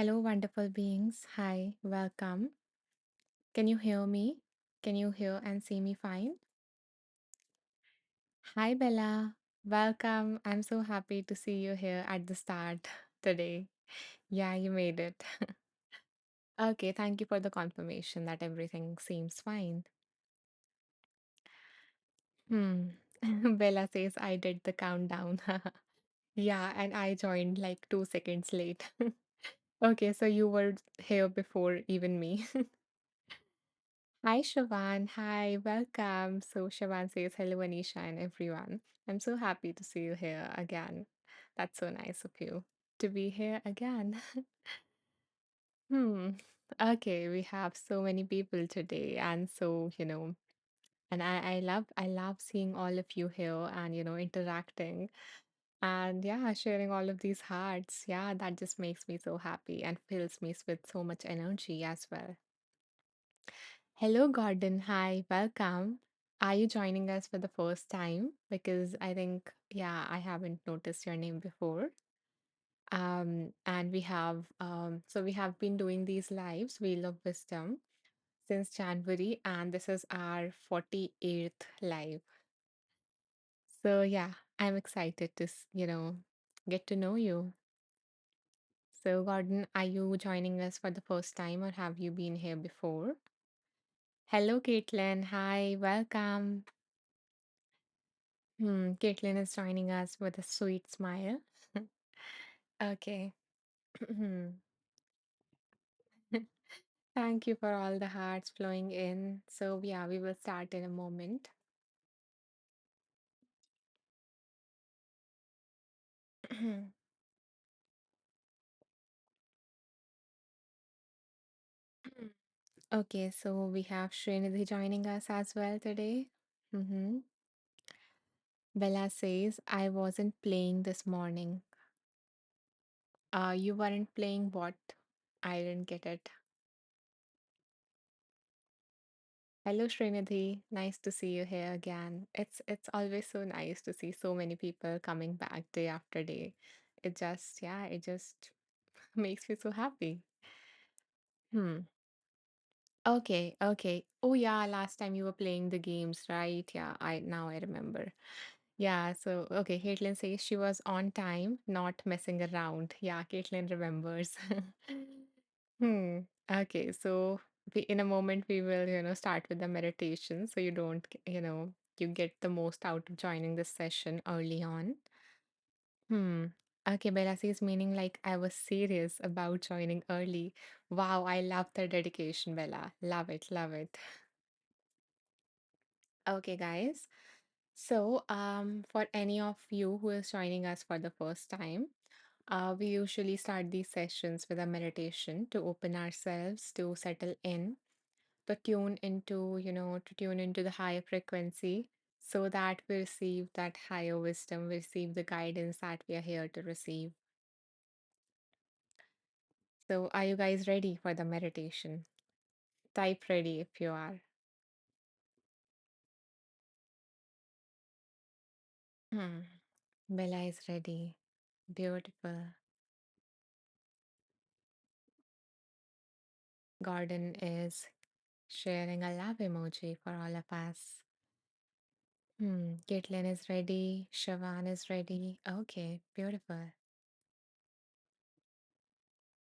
Hello, wonderful beings. Hi, welcome. Can you hear me? Can you hear and see me fine? Hi, Bella. Welcome. I'm so happy to see you here at the start today. Yeah, you made it. Okay, thank you for the confirmation that everything seems fine. Hmm. Bella says I did the countdown. Yeah, and I joined like 2 seconds late. Okay, so you were here before even me. Hi, Shavan. Hi, welcome. So, Shavan says hello, Anisha, and everyone. I'm so happy to see you here again. That's so nice of you to be here again. Hmm. Okay, we have so many people today, and and I love seeing all of you here and interacting and yeah, sharing all of these hearts. Yeah, that just makes me so happy and fills me with so much energy as well. Hello, Gordon. Hi, welcome. Are you joining us for the first time? Because I think, yeah, I haven't noticed your name before. And we have been doing these lives, Wheel of Wisdom, since January, and this is our 48th live. So, yeah, I'm excited to, get to know you. So, Gordon, are you joining us for the first time or have you been here before? Hello, Caitlin. Hi, welcome. Caitlin is joining us with a sweet smile. Okay. Thank you for all the hearts flowing in. So, yeah, we will start in a moment. Okay, so we have Srinidhi joining us as well today. Mm-hmm. Bella says, I wasn't playing this morning. You weren't playing what? I didn't get it. Hello, Srinidhi. Nice to see you here again. It's always so nice to see so many people coming back day after day. It just makes me so happy. Hmm. Okay, okay. Oh yeah, last time you were playing the games, right? Yeah, I remember. Yeah, so okay, Caitlin says she was on time, not messing around. Yeah, Caitlin remembers. Hmm. Okay, so in a moment we will, start with the meditation so you don't, you get the most out of joining this session early on. Hmm. Okay, Bella says meaning like I was serious about joining early. Wow, I love the dedication, Bella. Love it, love it. Okay, guys. So, for any of you who is joining us for the first time, we usually start these sessions with a meditation to open ourselves, to settle in, to tune into the higher frequency so that we receive that higher wisdom, we receive the guidance that we are here to receive. So, are you guys ready for the meditation? Type ready if you are. Hmm. Bella is ready. Beautiful. Gordon is sharing a love emoji for all of us. Caitlin is ready. Shavan is ready. Okay, beautiful.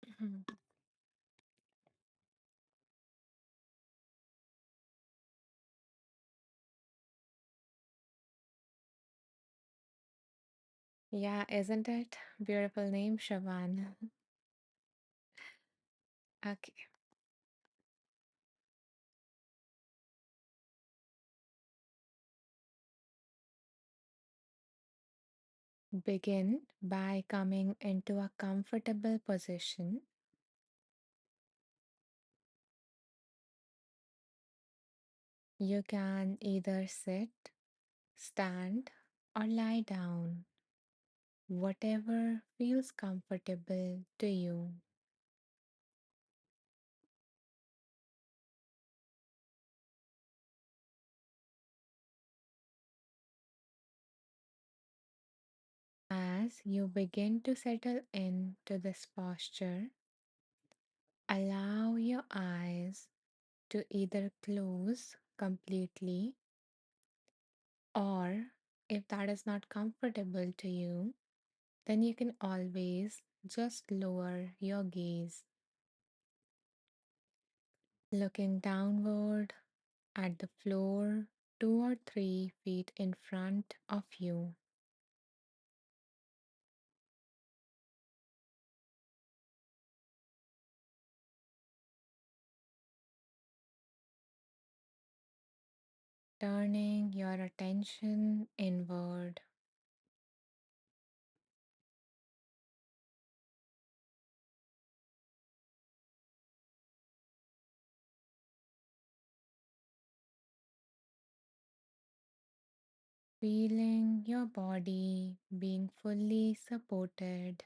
Mhm. Yeah, isn't it? Beautiful name, Shavan. Okay. Begin by coming into a comfortable position. You can either sit, stand, or lie down, whatever feels comfortable to you. As you begin to settle into this posture, Allow your eyes to either close completely, or if that is not comfortable to you, then you can always just lower your gaze, looking downward at the floor 2 or 3 feet in front of you. Turning your attention inward. Feeling your body being fully supported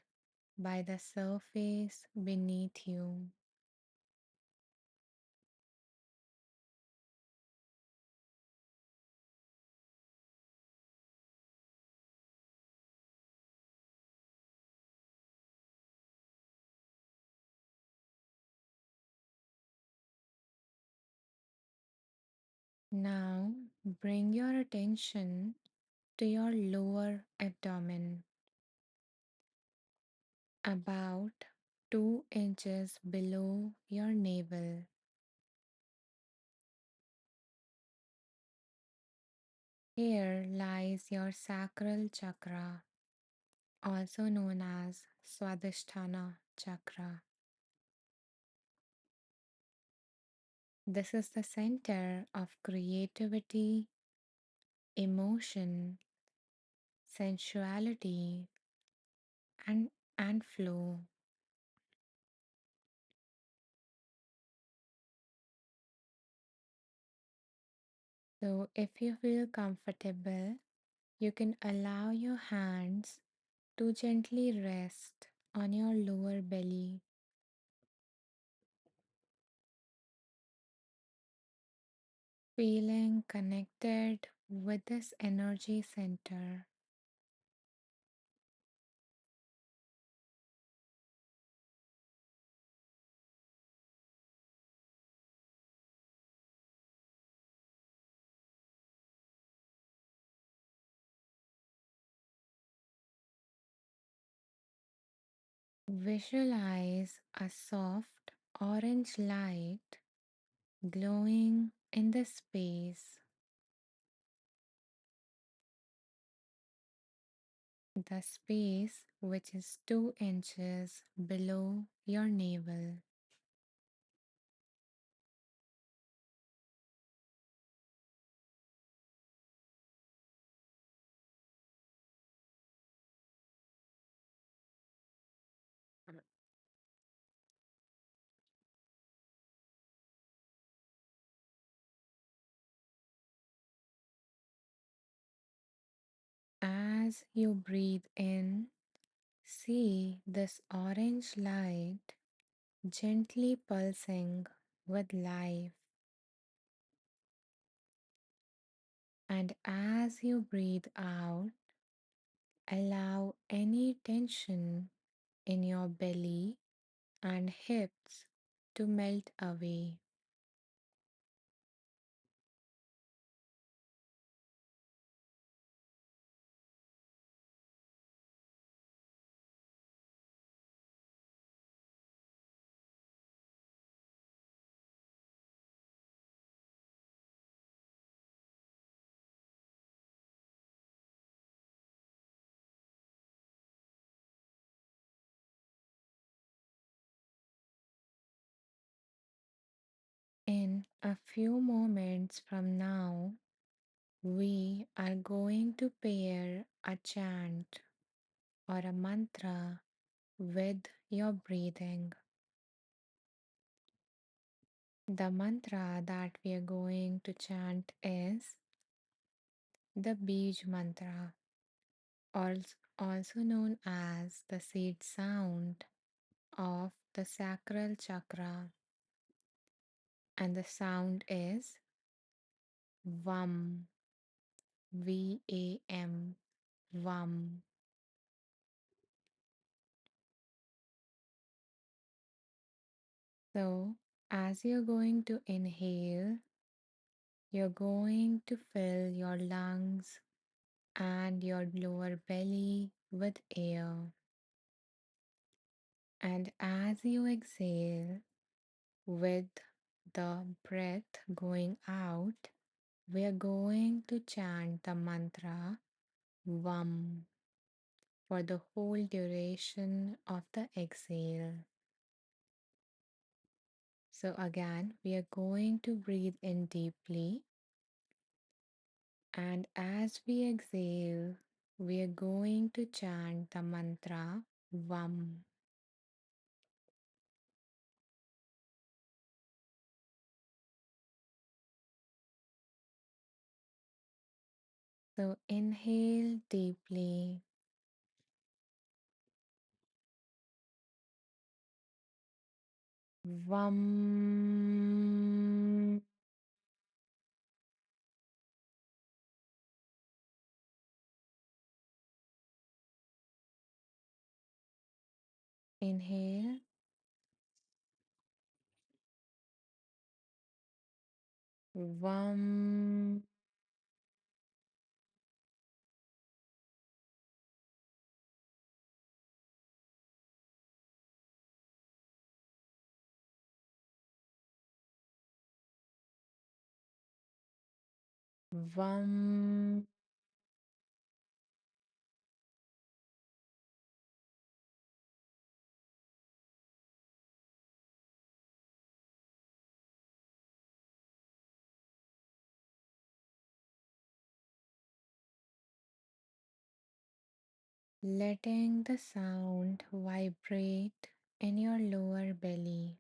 by the surface beneath you. Now bring your attention to your lower abdomen, about 2 inches below your navel. Here lies your sacral chakra, also known as Swadhisthana chakra. This is the center of creativity, emotion, sensuality, and flow. So, if you feel comfortable, you can allow your hands to gently rest on your lower belly, feeling connected with this energy center. Visualize a soft orange light glowing in the space, the space which is 2 inches below your navel. As you breathe in, see this orange light gently pulsing with life. And as you breathe out, allow any tension in your belly and hips to melt away. In a few moments from now, we are going to pair a chant or a mantra with your breathing. The mantra that we are going to chant is the Bij mantra, also known as the seed sound of the sacral chakra. And the sound is VAM, VAM, VAM. So, as you're going to inhale, you're going to fill your lungs and your lower belly with air. And as you exhale, with the breath going out, we're going to chant the mantra VAM for the whole duration of the exhale. So, again, we are going to breathe in deeply, and as we exhale, we are going to chant the mantra VAM. So, inhale deeply. VAM. Inhale. VAM. VAM. Letting the sound vibrate in your lower belly.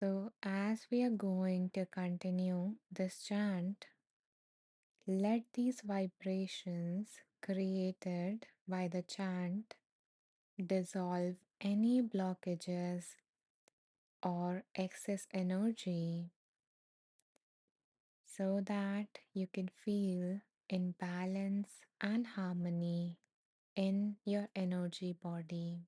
So, as we are going to continue this chant, let these vibrations created by the chant dissolve any blockages or excess energy so that you can feel in balance and harmony in your energy body.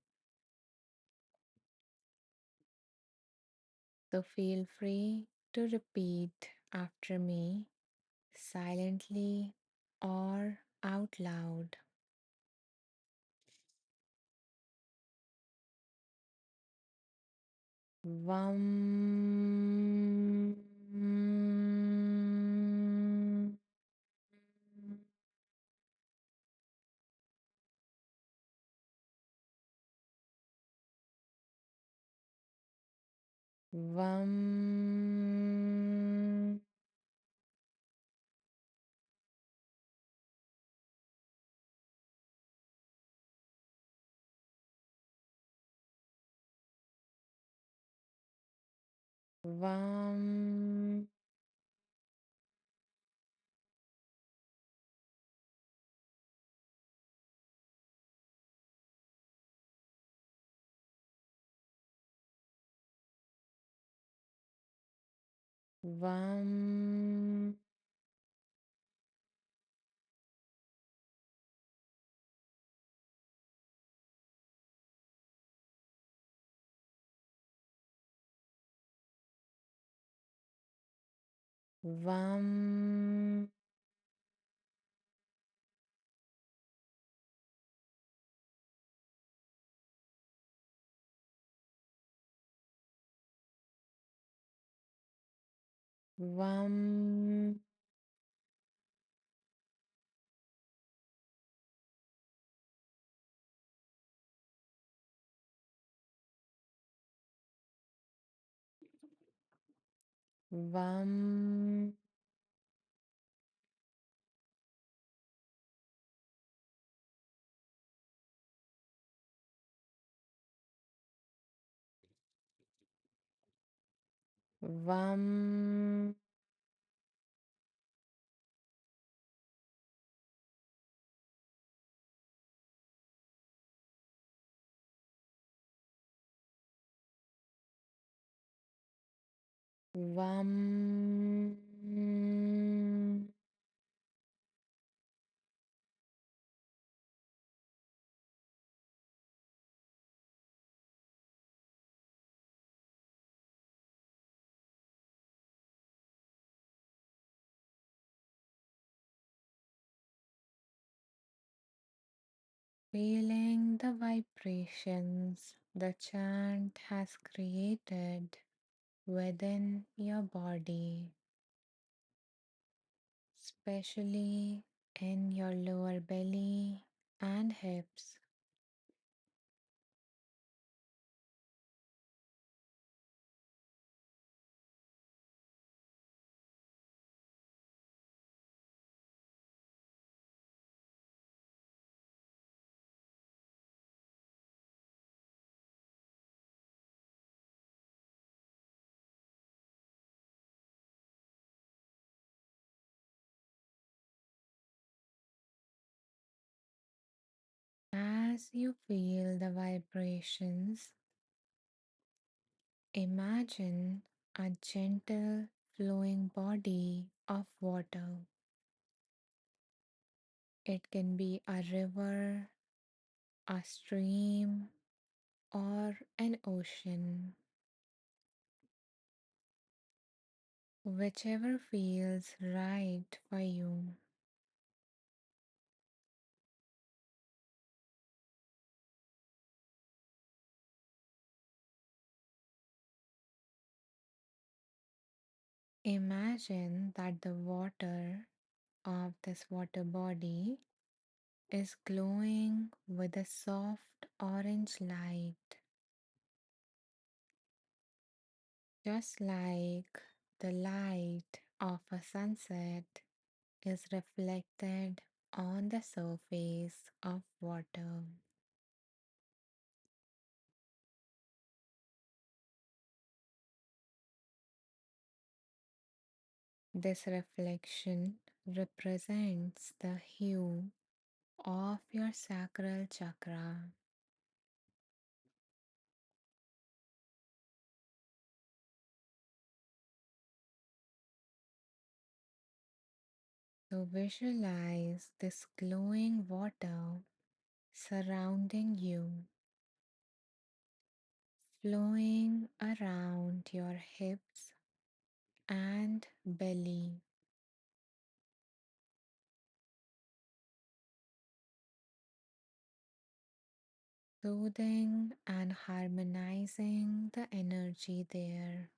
So feel free to repeat after me silently or out loud. Vam. Vam. Vam. Vam. Vam. Vam. Vam. Vam. Vam. feeling the vibrations the chant has created within your body, especially in your lower belly and hips. As you feel the vibrations, imagine a gentle flowing body of water. It can be a river, a stream, or an ocean, whichever feels right for you. Imagine that the water of this water body is glowing with a soft orange light, just like the light of a sunset is reflected on the surface of water. This reflection represents the hue of your sacral chakra. So visualize this glowing water surrounding you, flowing around your hips and belly, soothing and harmonizing the energy there.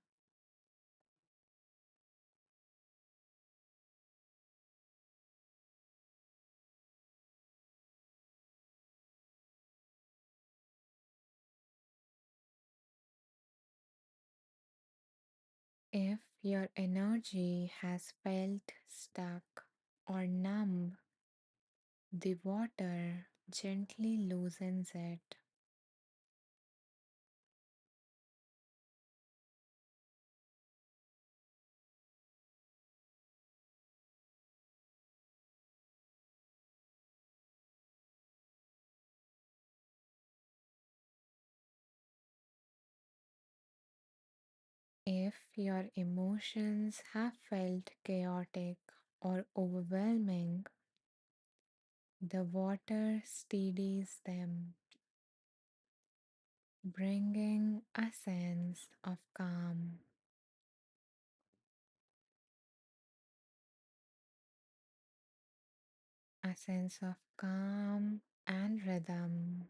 If your energy has felt stuck or numb, the water gently loosens it. If your emotions have felt chaotic or overwhelming, the water steadies them, bringing a sense of calm, a sense of calm and rhythm.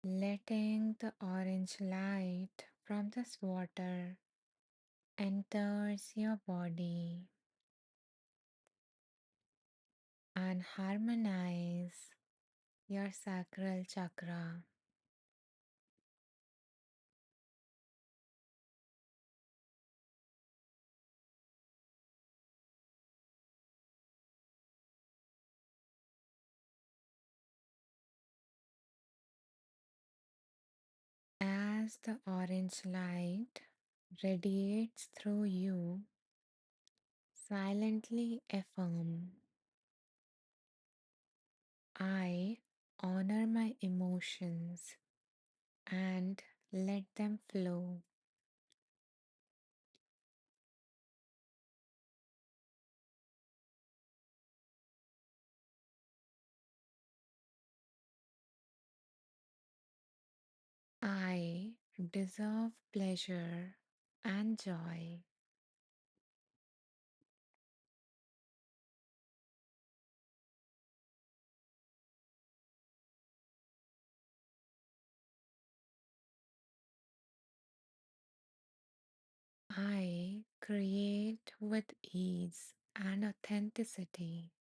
Letting the orange light from this water enters your body and harmonize your sacral chakra. As the orange light radiates through you, silently affirm, I honor my emotions and let them flow. deserve pleasure and joy. I create with ease and authenticity.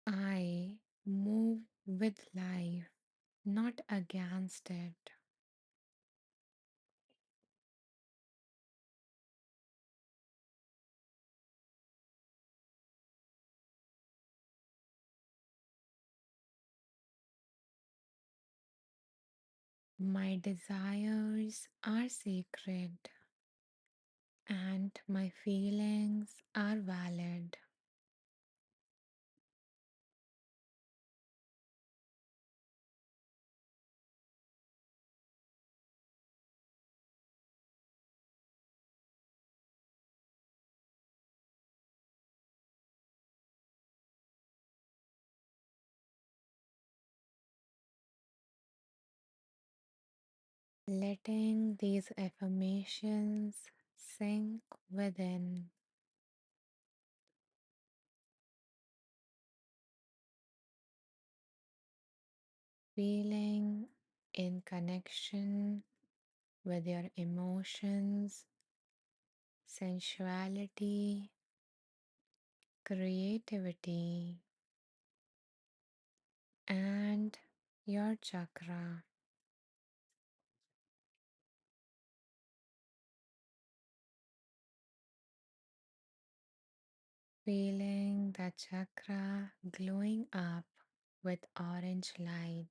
I move with life, not against it. My desires are sacred and my feelings are valid. Letting these affirmations sink within, feeling in connection with your emotions, sensuality, creativity, and your chakra. Feeling the chakra glowing up with orange light,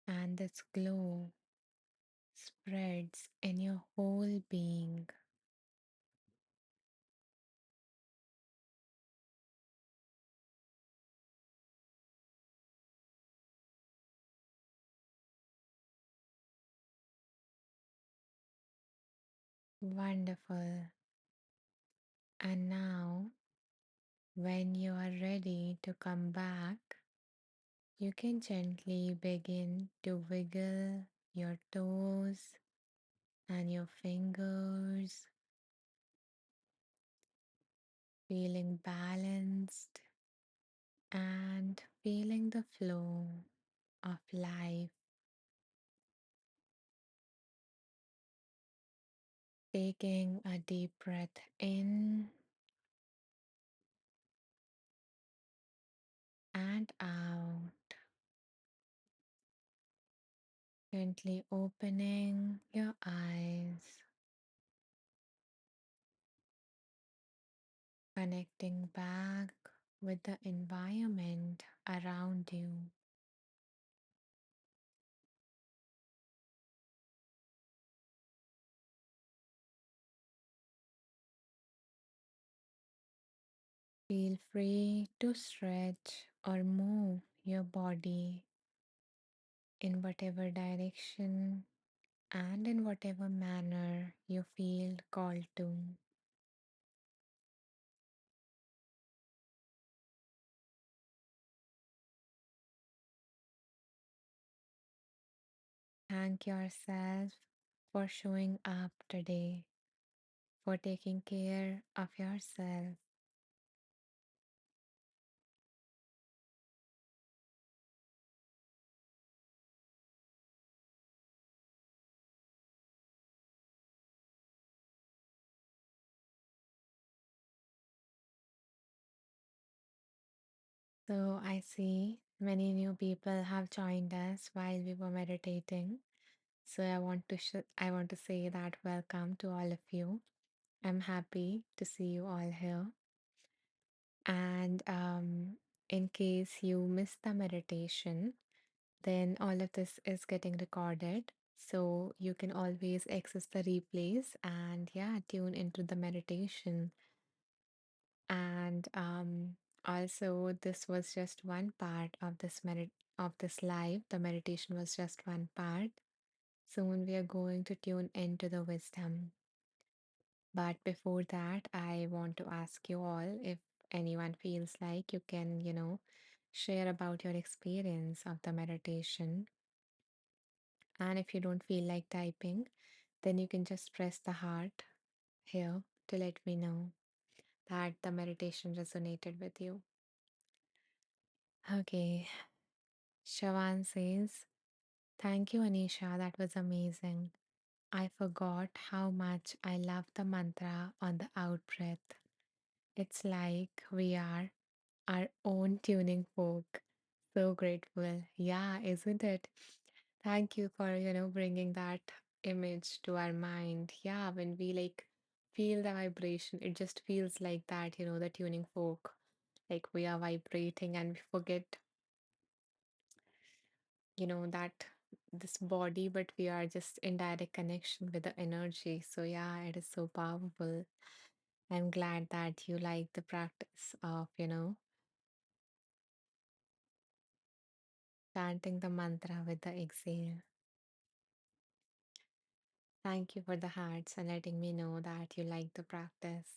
and this glow spreads in your whole being. Wonderful. And now, when you are ready to come back, you can gently begin to wiggle your toes and your fingers, feeling balanced and feeling the flow of life. Taking a deep breath in and out, gently opening your eyes, connecting back with the environment around you. Feel free to stretch or move your body in whatever direction and in whatever manner you feel called to. Thank yourself for showing up today, for taking care of yourself. So I see many new people have joined us while we were meditating. So I want to say that welcome to all of you. I'm happy to see you all here. And in case you missed the meditation, then all of this is getting recorded. So you can always access the replays and yeah, tune into the meditation. And also, this was just one part of of this live. The meditation was just one part. Soon we are going to tune into the wisdom. But before that, I want to ask you all if anyone feels like you can, share about your experience of the meditation. And if you don't feel like typing, then you can just press the heart here to let me know that the meditation resonated with you. Okay, Shawan says, thank you, Anisha. That was amazing. I forgot how much I love the mantra on the out breath. It's like we are our own tuning fork. So grateful. Yeah, isn't it? Thank you for, bringing that image to our mind. Yeah, when we like feel the vibration, it just feels like that, the tuning fork. Like we are vibrating and we forget, that this body, but we are just in direct connection with the energy. So yeah, it is so powerful. I'm glad that you like the practice of, chanting the mantra with the exhale. Thank you for the hearts and letting me know that you like the practice.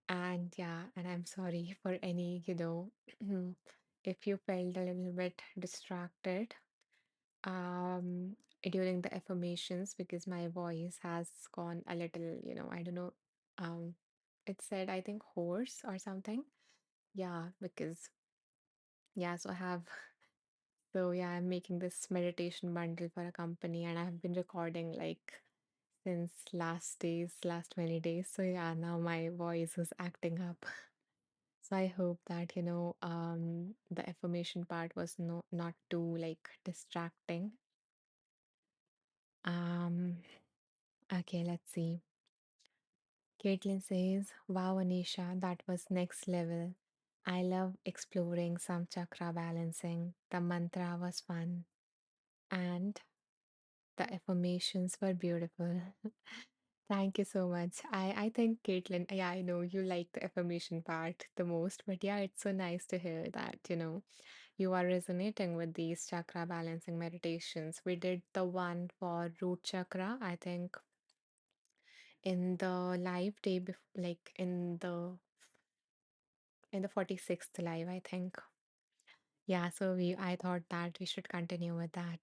And yeah, and I'm sorry for any, if you felt a little bit distracted um during the affirmations because my voice has gone a little, I don't know, um it said I think hoarse or something. Yeah, because yeah, so I have so yeah, I'm making this meditation bundle for a company and I've been recording like since last many days. So yeah, now my voice is acting up. So I hope that, the affirmation part was not too like distracting. Um, okay, let's see. Caitlin says, wow, Anisha, that was next level. I love exploring some chakra balancing. The mantra was fun. And the affirmations were beautiful. Thank you so much. I think, Caitlin, yeah, I know you like the affirmation part the most, but yeah, it's so nice to hear that, you are resonating with these chakra balancing meditations. We did the one for root chakra, I think, in the live day before, like in the 46th live, I think. Yeah, so I thought that we should continue with that.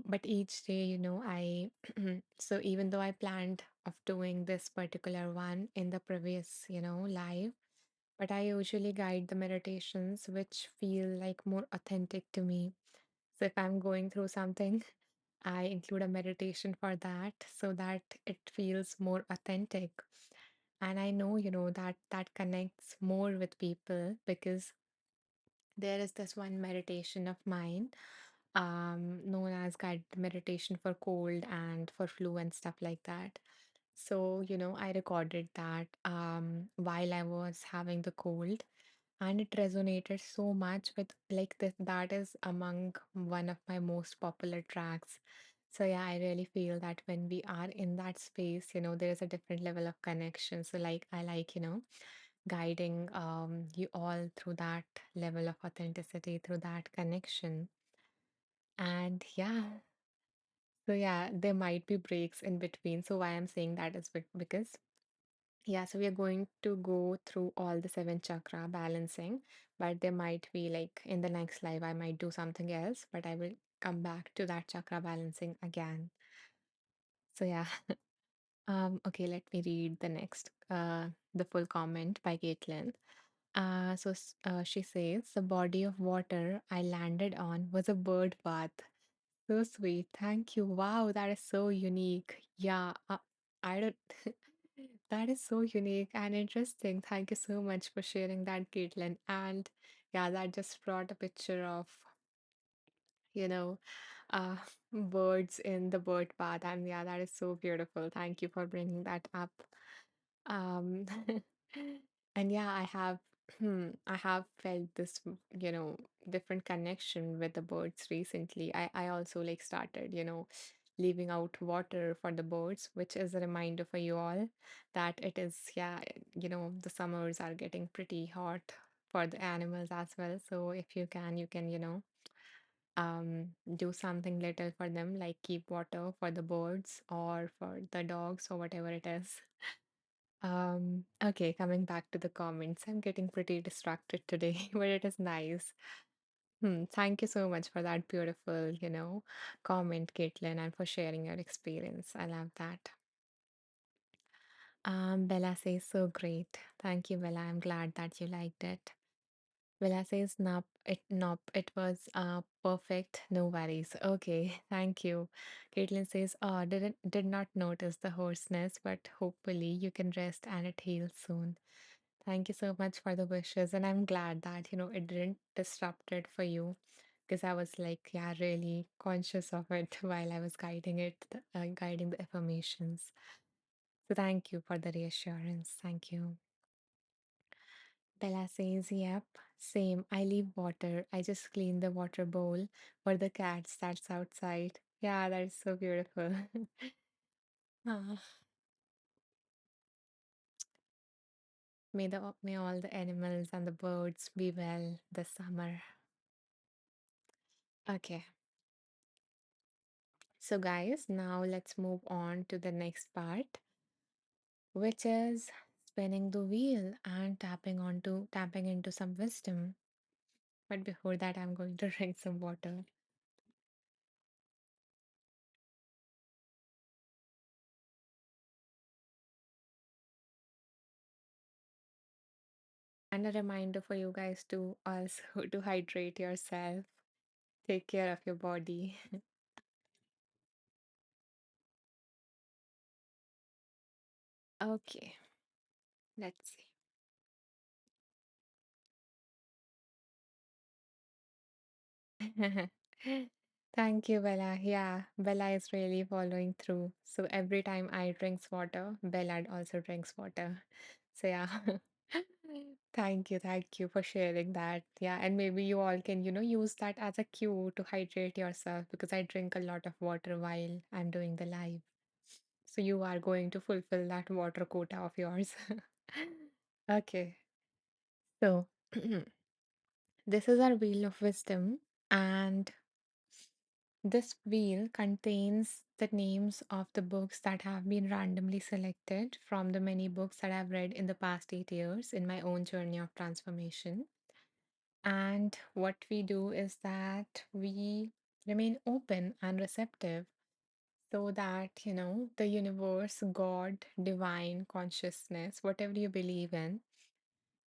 But each day, I so even though I planned of doing this particular one in the previous, live, but I usually guide the meditations which feel like more authentic to me. So if I'm going through something, I include a meditation for that so that it feels more authentic. And I know, that that connects more with people because there is this one meditation of mine, known as guided meditation for cold and for flu and stuff like that. So, I recorded that while I was having the cold, and it resonated so much with like this. That is among one of my most popular tracks. So, yeah, I really feel that when we are in that space, there is a different level of connection. So, like, I like, guiding you all through that level of authenticity, through that connection. And yeah, so yeah, there might be breaks in between. So why I'm saying that is because yeah, so we are going to go through all the seven chakra balancing, but there might be like in the next live I might do something else, but I will come back to that chakra balancing again. So yeah. Okay, let me read the next the full comment by Caitlin. She says the body of water I landed on was a bird bath. So sweet. Thank you. Wow, that is so unique. Yeah, I don't. That is so unique and interesting. Thank you so much for sharing that, Caitlin. And yeah, that just brought a picture of, you know, uh, birds in the bird bath. And yeah, that is so beautiful. Thank you for bringing that up. Um, and yeah, I have felt this, different connection with the birds recently. I also like started, leaving out water for the birds, which is a reminder for you all that it is, yeah, the summers are getting pretty hot for the animals as well. So if you can, do something little for them, like keep water for the birds or for the dogs or whatever it is. Okay, coming back to the comments, I'm getting pretty distracted today, but it is nice. Thank you so much for that beautiful, comment, Caitlin, and for sharing your experience. I love that. Bella says so great. Thank you, Bella. I'm glad that you liked it. Bella says nope, it was perfect, no worries. Okay, thank you. Caitlin says, oh, did not notice the hoarseness, but hopefully you can rest and it heals soon. Thank you so much for the wishes, and I'm glad that it didn't disrupt it for you, because I was like, yeah, really conscious of it while I was guiding the affirmations. So thank you for the reassurance. Thank you. Bella says, yep, same. I leave water. I just clean the water bowl for the cats that's outside. Yeah, that's so beautiful. Ah, may all the animals and the birds be well this summer. Okay. So guys, now let's move on to the next part, which is spinning the wheel and tapping into some wisdom. But before that, I'm going to drink some water. And a reminder for you guys to also to hydrate yourself, take care of your body. Okay, let's see. Thank you, Bella. Yeah, Bella is really following through. So every time I drinks water, Bella also drinks water. So yeah. Thank you for sharing that. Yeah, and maybe you all can, use that as a cue to hydrate yourself, because I drink a lot of water while I'm doing the live. So you are going to fulfill that water quota of yours. Okay. So this is our wheel of wisdom, and this wheel contains the names of the books that have been randomly selected from the many books that I've read in the past 8 years in my own journey of transformation. And what we do is that we remain open and receptive, so that, the universe, God, divine consciousness, whatever you believe in,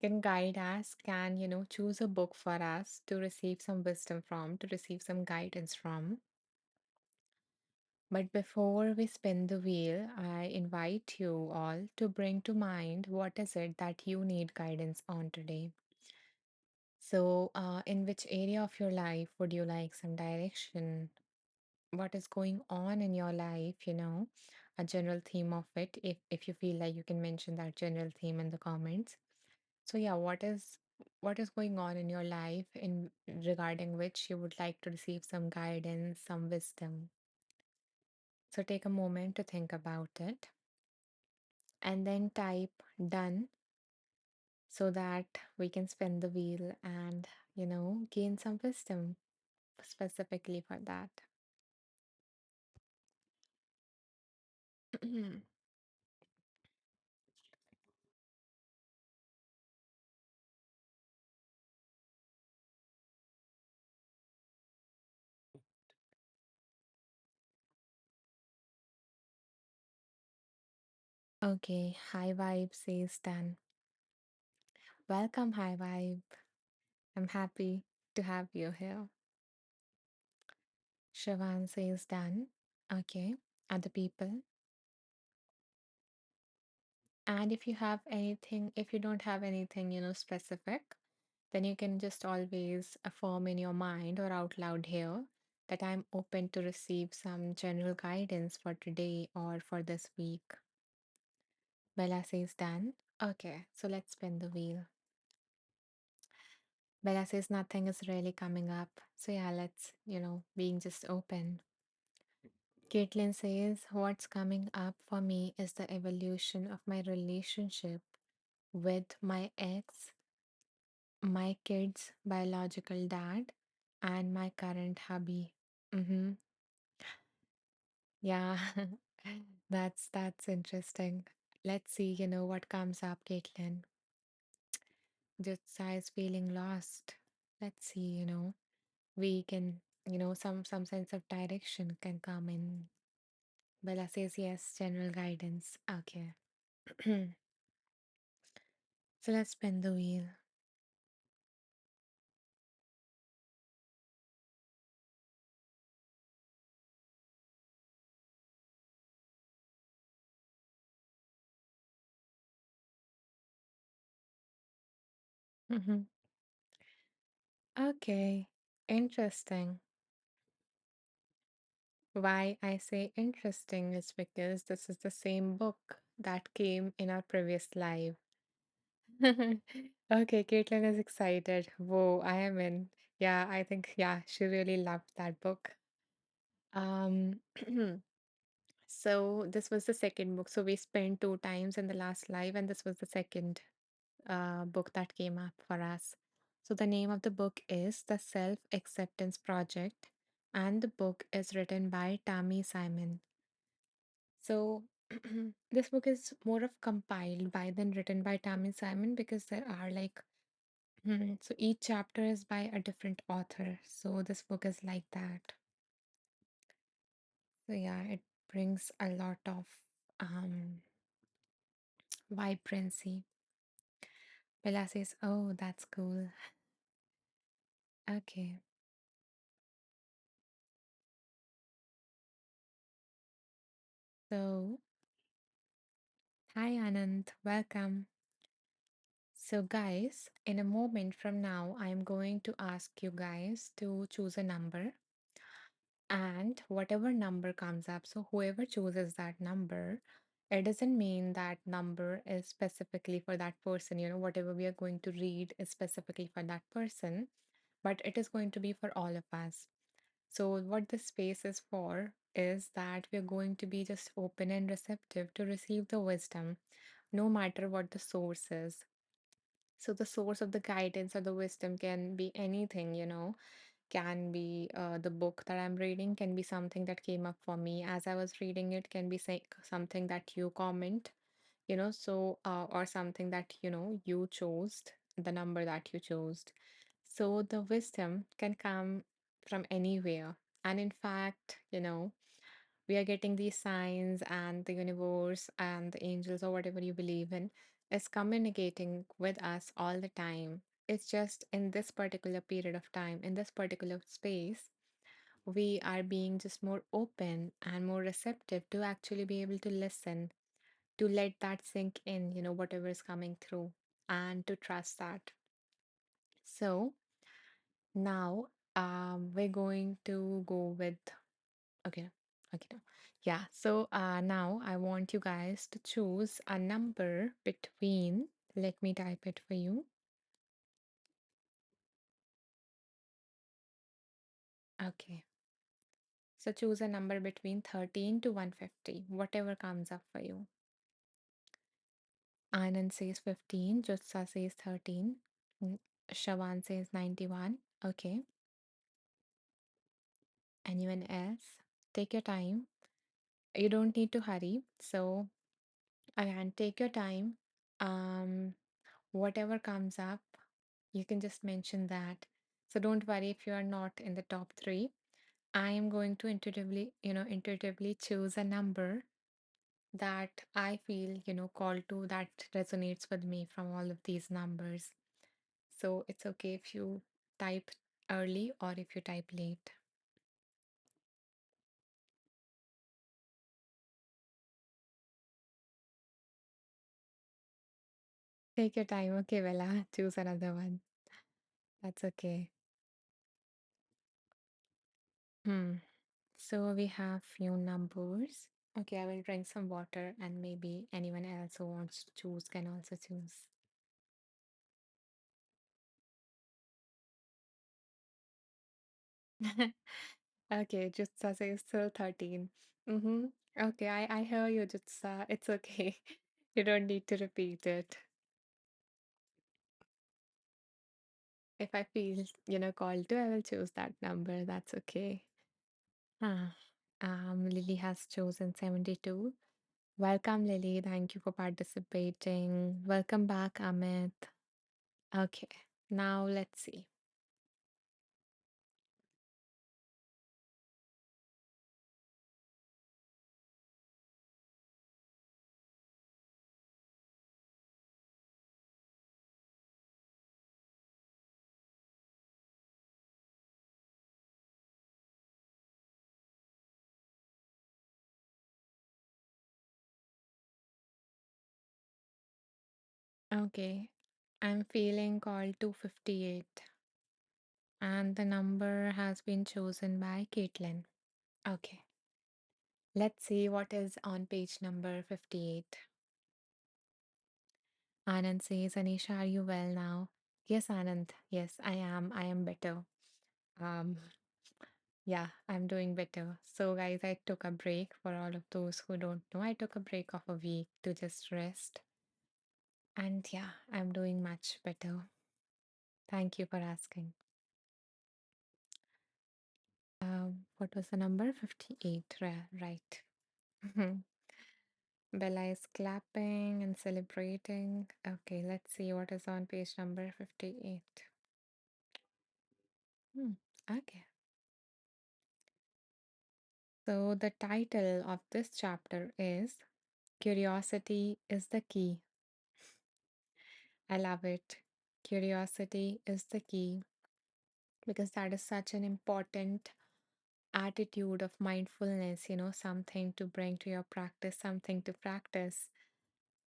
can guide us, can, choose a book for us to receive some wisdom from, to receive some guidance from. But before we spin the wheel, I invite you all to bring to mind what is it that you need guidance on today. So, in which area of your life would you like some direction? What is going on in your life? A general theme of it. If you feel like you can mention that general theme in the comments. So, yeah, what is going on in your life in regarding which you would like to receive some guidance, some wisdom? So, take a moment to think about it and then type done, so that we can spin the wheel and, gain some wisdom specifically for that. Okay, High Vibe says done. Welcome, High Vibe. I'm happy to have you here. Shavan says done. Okay, other people. And if you don't have anything, specific, then you can just always affirm in your mind or out loud here that I'm open to receive some general guidance for today or for this week. Bella says done. Okay, so let's spin the wheel. Bella says nothing is really coming up. So yeah, let's, being just open. Caitlin says what's coming up for me is the evolution of my relationship with my ex, my kid's biological dad, and my current hobby. Mm-hmm. Yeah, that's interesting. Let's see, what comes up, Caitlin. Just is feeling lost. Let's see, we can, some sense of direction can come in. Bella says yes, general guidance. Okay. So let's spin the wheel. Hmm. Okay, interesting. Why I say interesting is because this is the same book that came in our previous live. Okay, Caitlin is excited. Whoa, I am in. Yeah, I think, yeah, she really loved that book. Um, so this was the second book. So we spent two times in the last live, and this was the second book that came up for us. So the name of the book is The Self Acceptance Project, and the book is written by Tammy Simon. So this book is more of compiled by than written by Tammy Simon because there are like so each chapter is by a different author. So this book is like that. So yeah, it brings a lot of um vibrancy. Bella says, "Oh, that's cool." Okay. So hi Anand, welcome. So guys, in a moment from now, I am going to ask you guys to choose a number and whatever number comes up, so whoever chooses that number, it doesn't mean that number is specifically for that person. Whatever we are going to read is specifically for that person, but it is going to be for all of us. So, what this space is for is that we are going to be just open and receptive to receive the wisdom, no matter what the source is. So, the source of the guidance or the wisdom can be anything, can be the book that I'm reading, can be something that came up for me as I was reading it, can be something that you comment, or something that, you chose, the number that you chose. So the wisdom can come from anywhere. And in fact, we are getting these signs, and the universe and the angels or whatever you believe in is communicating with us all the time. It's just in this particular period of time, in this particular space, we are being just more open and more receptive to actually be able to listen, to let that sink in, whatever is coming through, and to trust that. So now we're going to go with okay. Okay, now. Yeah, so now I want you guys to choose a number between, let me type it for you. Okay, so choose a number between 13 to 150, whatever comes up for you. Anand says 15, Jutsa says 13, Shawan says 91. Okay, anyone else? Take your time. You don't need to hurry. So again, take your time. Um, Whatever comes up, you can just mention that. So don't worry if you are not in the top three. I am going to intuitively choose a number that I feel, called to, that resonates with me from all of these numbers. So it's okay if you type early or if you type late. Take your time. Okay, Bella, choose another one. That's okay. Hmm. So we have few numbers. Okay, I will drink some water, and maybe anyone else who wants to choose can also choose. Okay, Jutsa says still 13. Mm-hmm. Okay, I hear you, Jutsa. It's okay. You don't need to repeat it. if I feel, called to, I will choose that number. That's okay. Ah, Lily has chosen 72. Welcome, Lily. Thank you for participating. Welcome back, Amit. Okay, now let's see. Okay, I'm feeling called 258, and the number has been chosen by Caitlin. Okay, let's see what is on page number 58. Anand says, Anisha, are you well now? Yes, Anand. Yes, I am. I am better. Um, yeah, I'm doing better. So, guys, I took a break. For all of those who don't know, I took a break of a week to just rest. And yeah, I'm doing much better. Thank you for asking. What was the number? 58, right. Bella is clapping and celebrating. Okay, let's see what is on page number 58. Hmm. Okay. So, the title of this chapter is Curiosity is the Key. I love it. Curiosity is the key because that is such an important attitude of mindfulness, something to bring to your practice, something to practice.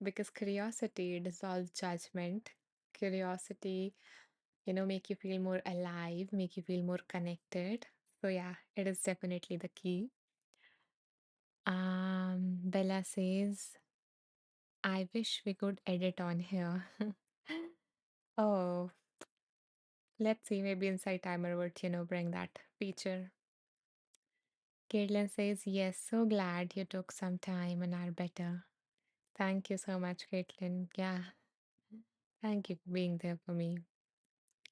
Because curiosity dissolves judgment. Curiosity, make you feel more alive, make you feel more connected. So yeah, it is definitely the key. Bella says, I wish we could edit on here. Oh, let's see, maybe Insight Timer would, bring that feature. Caitlin says, yes, so glad you took some time and are better. Thank you so much, Caitlin. Yeah, thank you for being there for me.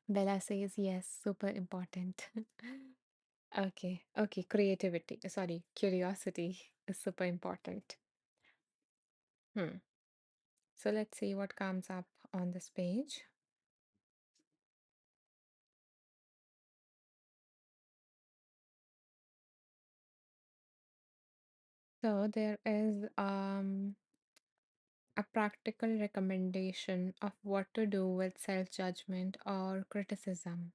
Bella says, yes, super important. Okay, creativity, sorry, curiosity is super important. Hmm. So let's see what comes up on this page. So there is a practical recommendation of what to do with self judgment or criticism.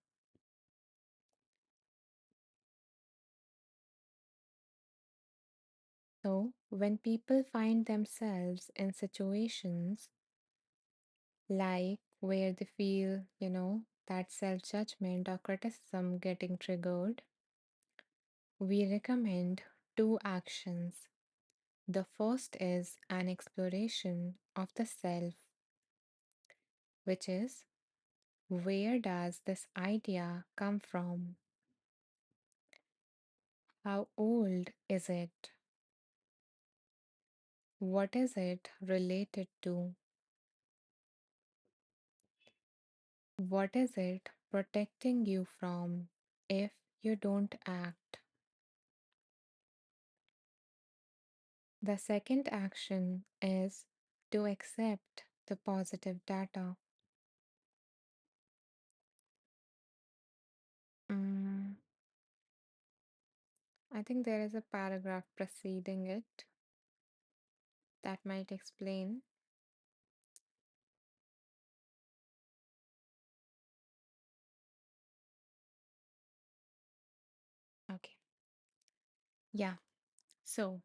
So, when people find themselves in situations like where they feel, that self judgment or criticism getting triggered, we recommend two actions. The first is an exploration of the self, which is where does this idea come from? How old is it? What is it related to? What is it protecting you from if you don't act? The second action is to accept the positive data. Mm, I think there is a paragraph preceding it that might explain. Okay, yeah. So,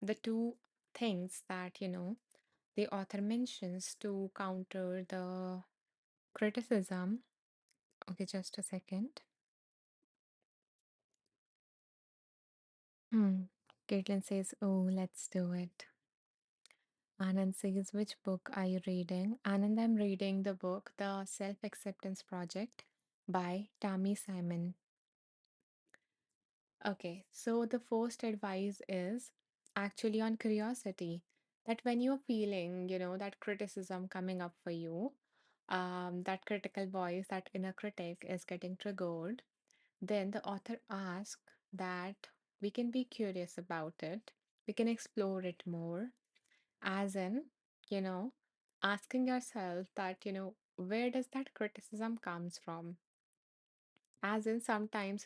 the two things that, the author mentions to counter the criticism. Okay, just a second. Hmm. Caitlin says, oh, let's do it. Anand says, which book are you reading? Anand, I'm reading the book, The Self Acceptance Project by Tammy Simon. Okay, so the first advice is actually on curiosity that when you're feeling, that criticism coming up for you, that critical voice, that inner critic is getting triggered, then the author asks that we can be curious about it, we can explore it more, as in, you know, asking yourself that, where does that criticism comes from? As in, sometimes,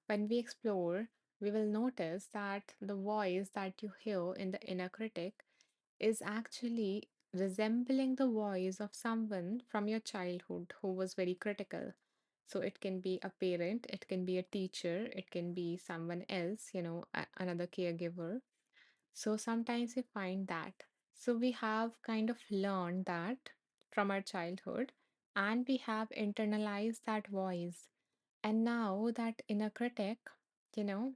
when we explore, we will notice that the voice that you hear in the inner critic is actually resembling the voice of someone from your childhood who was very critical. So it can be a parent, it can be a teacher, it can be someone else, another caregiver. So sometimes we find that. So we have kind of learned that from our childhood, and we have internalized that voice. And now that inner critic, you know,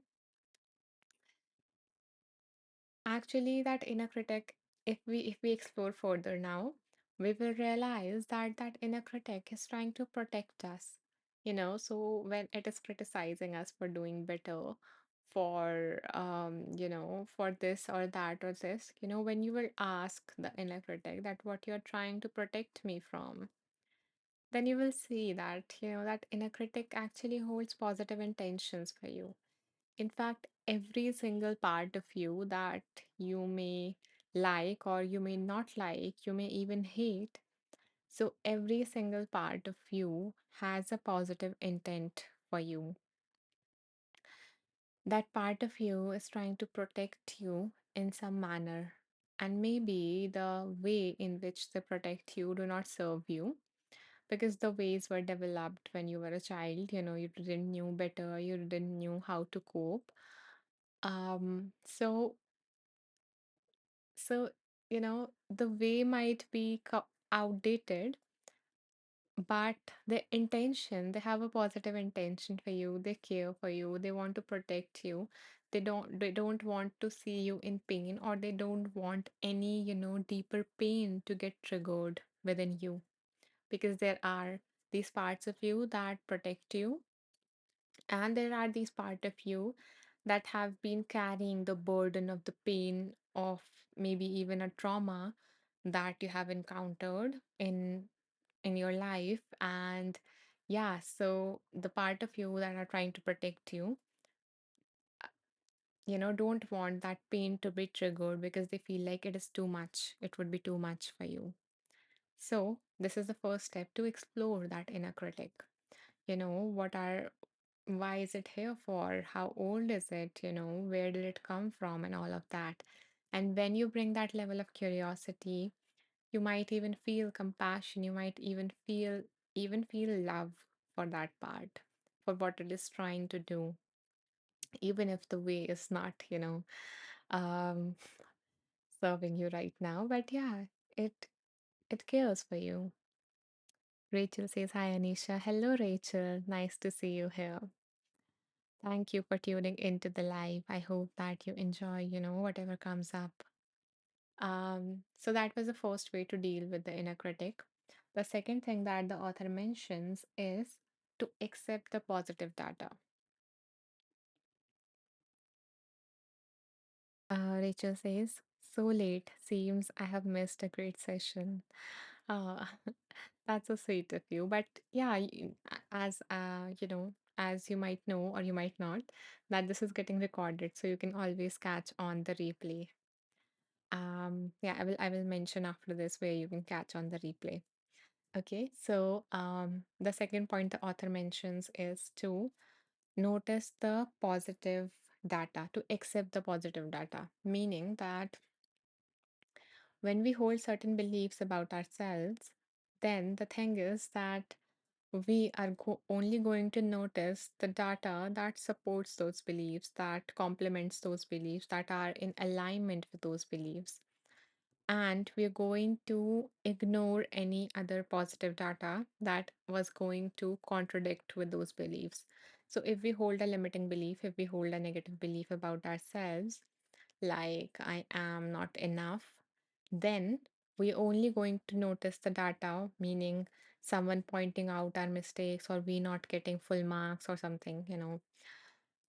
actually, that inner critic, if we explore further now, we will realize that that inner critic is trying to protect us. So when it is criticizing us for doing better, for this or that or this, when you will ask the inner critic that what you're trying to protect me from, then you will see that, that inner critic actually holds positive intentions for you. In fact, every single part of you that you may like or you may not like, you may even hate. So, every single part of you has a positive intent for you. That part of you is trying to protect you in some manner. And maybe the way in which they protect you do not serve you because the ways were developed when you were a child. You didn't knew better, you didn't knew how to cope. So, the way might be outdated, but the intention, they have a positive intention for you. They care for you. They want to protect you. They don't want to see you in pain, or they don't want any, deeper pain to get triggered within you, because there are these parts of you that protect you, and there are these part of you that have been carrying the burden of the pain of maybe even a trauma that you have encountered in your life. And yeah, so the part of you that are trying to protect you, don't want that pain to be triggered because they feel like it is too much. It would be too much for you. So this is the first step to explore that inner critic. What are why is it here for? How old is it? Where did it come from and all of that? And when you bring that level of curiosity, you might even feel compassion, you might even feel love for that part, for what it is trying to do, even if the way is not, um serving you right now. But yeah, it cares for you. Rachel says, hi Anisha. Hello Rachel. Nice to see you here. Thank you for tuning into the live. I hope that you enjoy, whatever comes up. So that was the first way to deal with the inner critic. The second thing that the author mentions is to accept the positive data. Rachel says, so late, seems I have missed a great session. Uh, that's so sweet of you. But yeah, as you might know or you might not, that this is getting recorded, so you can always catch on the replay. Yeah, I will mention after this where you can catch on the replay. Okay, so the second point the author mentions is to notice the positive data, to accept the positive data, meaning that when we hold certain beliefs about ourselves, then the thing is that we are only going to notice the data that supports those beliefs, that complements those beliefs, that are in alignment with those beliefs. And we're going to ignore any other positive data that was going to contradict with those beliefs. So, if we hold a limiting belief, if we hold a negative belief about ourselves, like I am not enough, then we're only going to notice the data, meaning someone pointing out our mistakes or we not getting full marks or something,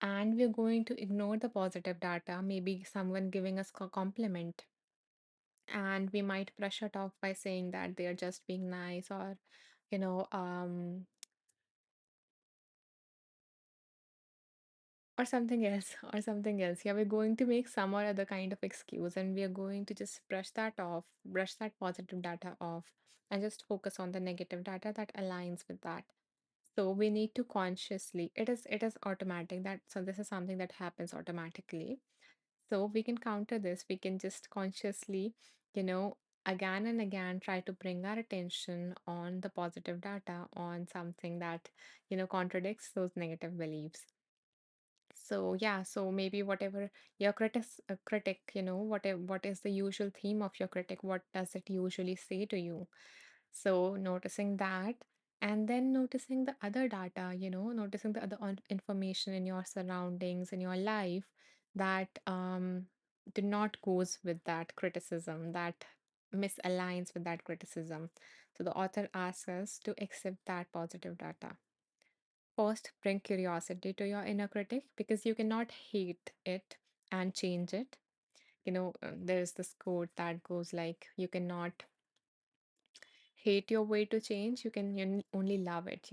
and we're going to ignore the positive data, maybe someone giving us a compliment, And we might brush it off by saying that they are just being nice, or, you know, or something else, or something else. Yeah, we're going to make some or other kind of excuse, and we are going to just brush that off, brush that positive data off, and just focus on the negative data that aligns with that. So we need to consciously, it is automatic that, so this is something that happens automatically. So we can counter this. We can just consciously, you know, again and again try to bring our attention on the positive data, on something that, contradicts those negative beliefs. So yeah, so maybe whatever your critic, what is the usual theme of your critic? What does it usually say to you? So noticing that, and then noticing the other data, noticing the other information in your surroundings, in your life, that do not goes with that criticism, that misaligns with that criticism. So the author asks us to accept that positive data. First, bring curiosity to your inner critic, because you cannot hate it and change it. There's this quote that goes like, you cannot hate your way to change, you only love it,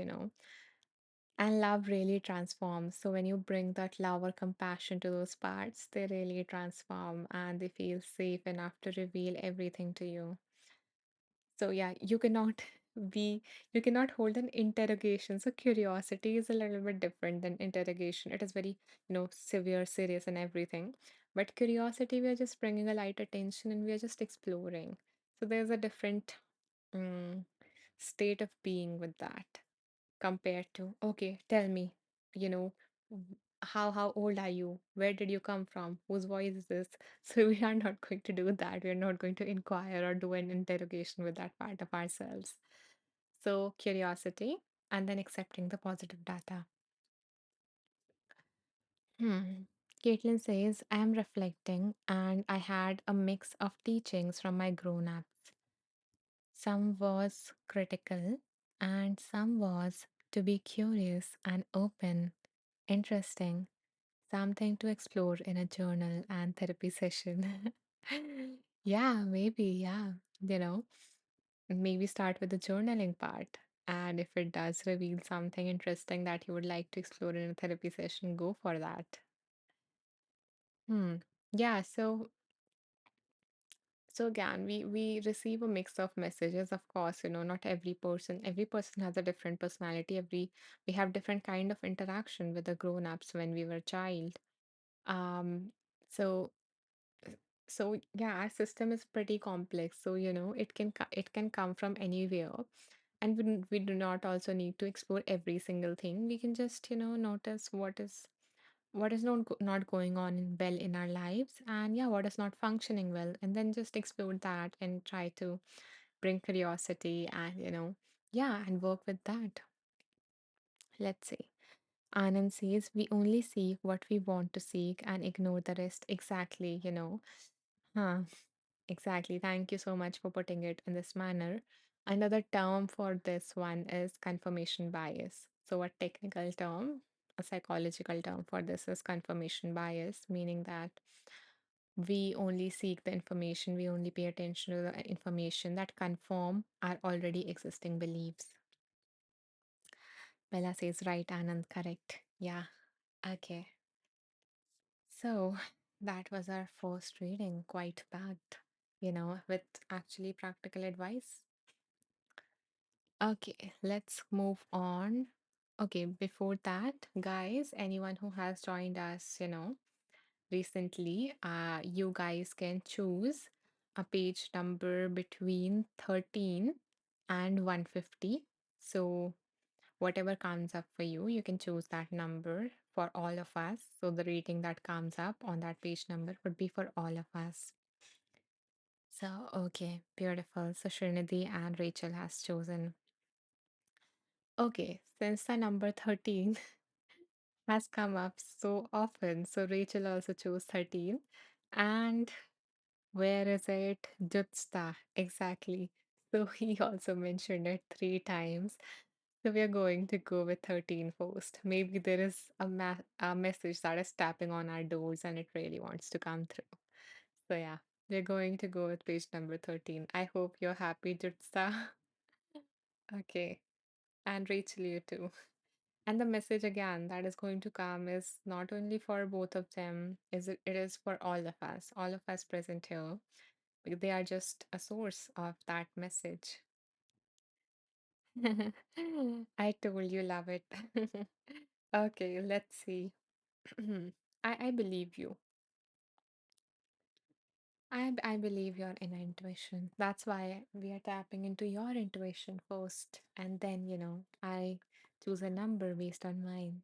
And love really transforms. So when you bring that love or compassion to those parts, they really transform and they feel safe enough to reveal everything to you. So yeah, you cannot be, you cannot hold an interrogation. So curiosity is a little bit different than interrogation. It is very, severe, serious, and everything. But curiosity, we are just bringing a light attention and we are just exploring. So there's a different mm, state of being with that, compared to, okay, tell me, you know, how old are you? Where did you come from? Whose voice is this? So we are not going to do that. We are not going to inquire or do an interrogation with that part of ourselves. So curiosity, and then accepting the positive data. Hmm. Caitlin says, I am reflecting and I had a mix of teachings from my grown ups. Some was critical and some was to be curious and open, interesting, something to explore in a journal and therapy session. Yeah, maybe, yeah. You know, maybe start with the journaling part. And if it does reveal something interesting that you would like to explore in a therapy session, go for that. Hmm. Yeah, so again, we receive a mix of messages, of course, not every person has a different personality. We have different kind of interaction with the grown-ups when we were a child. Um, so so yeah, our system is pretty complex. So, it can come from anywhere. And we do not also need to explore every single thing. We can just, notice what is not going on well in our lives, and yeah, what is not functioning well, and then just explore that and try to bring curiosity and, yeah, and work with that. Let's see. Anand says, we only seek what we want to seek and ignore the rest. Exactly, huh. Exactly. Thank you so much for putting it in this manner. Another term for this one is confirmation bias. So, a technical term, a psychological term for this is confirmation bias, meaning that we only seek the information, we only pay attention to the information that confirm our already existing beliefs. Bella says, right, Anand, correct. Yeah. Okay. So that was our first reading, quite packed, with actually practical advice. Okay, let's move on. Okay, before that, guys, anyone who has joined us, recently, you guys can choose a page number between 13 and 150. So whatever comes up for you, you can choose that number for all of us. So the rating that comes up on that page number would be for all of us. So, okay, beautiful. So Srinidhi and Rachel has chosen. Okay, since the number 13 has come up so often, so Rachel also chose 13. And where is it? Jutsta, exactly. So he also mentioned it 3 times. So we are going to go with 13 first. Maybe there is a message that is tapping on our doors and it really wants to come through. So yeah. We're going to go with page number 13. I hope you're happy, Jutsa. Okay. And Rachel, you too. And the message again that is going to come is not only for both of them, it is for all of us present here. They are just a source of that message. I told you love it. Okay, let's see. I believe you. I believe your inner intuition. That's why we are tapping into your intuition first, and then, I choose a number based on mine.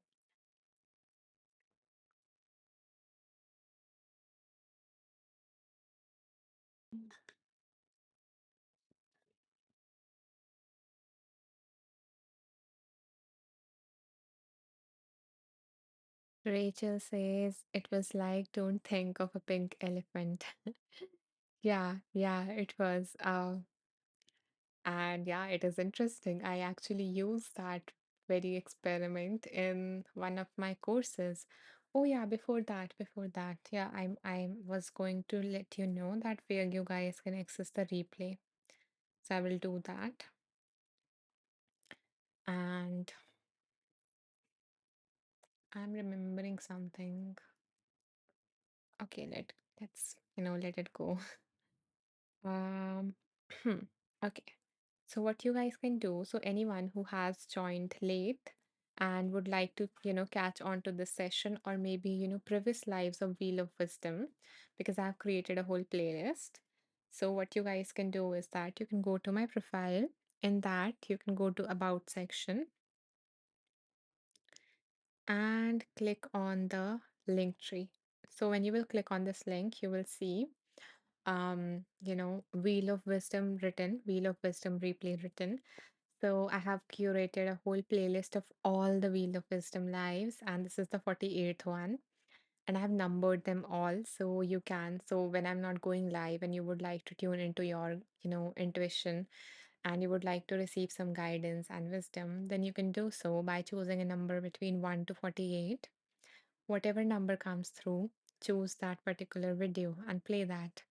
Rachel says it was like don't think of a pink elephant. Yeah, yeah, it was. And yeah, it is interesting. I actually use that very experiment in one of my courses. Oh yeah, before that, yeah, I was going to let you know that where you guys can access the replay. So I will do that. And I'm remembering something. Okay, let's let it go. Um, okay. So what you guys can do, so anyone who has joined late and would like to, catch on to this session or maybe, previous lives of Wheel of Wisdom, because I've created a whole playlist. So what you guys can do is that you can go to my profile. In that, you can go to About section and click on the link tree. So when you will click on this link, you will see Wheel of Wisdom written, Wheel of Wisdom replay written. So I have curated a whole playlist of all the Wheel of Wisdom lives, and this is the 48th one. And I have numbered them all so you can. So when I'm not going live and you would like to tune into your, intuition and you would like to receive some guidance and wisdom, then you can do so by choosing a number between 1 to 48. Whatever number comes through, choose that particular video and play that.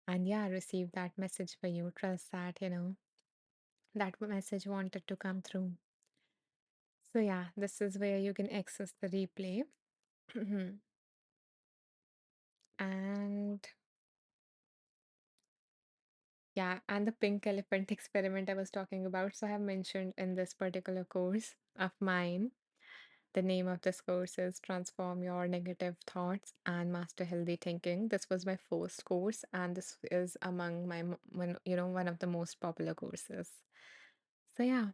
And yeah, receive that message for you. Trust that, that message wanted to come through. So yeah, this is where you can access the replay. And yeah, and the pink elephant experiment I was talking about. So I have mentioned in this particular course of mine, the name of this course is Transform Your Negative Thoughts and Master Healthy Thinking. This was my first course, and this is among one of the most popular courses. So yeah,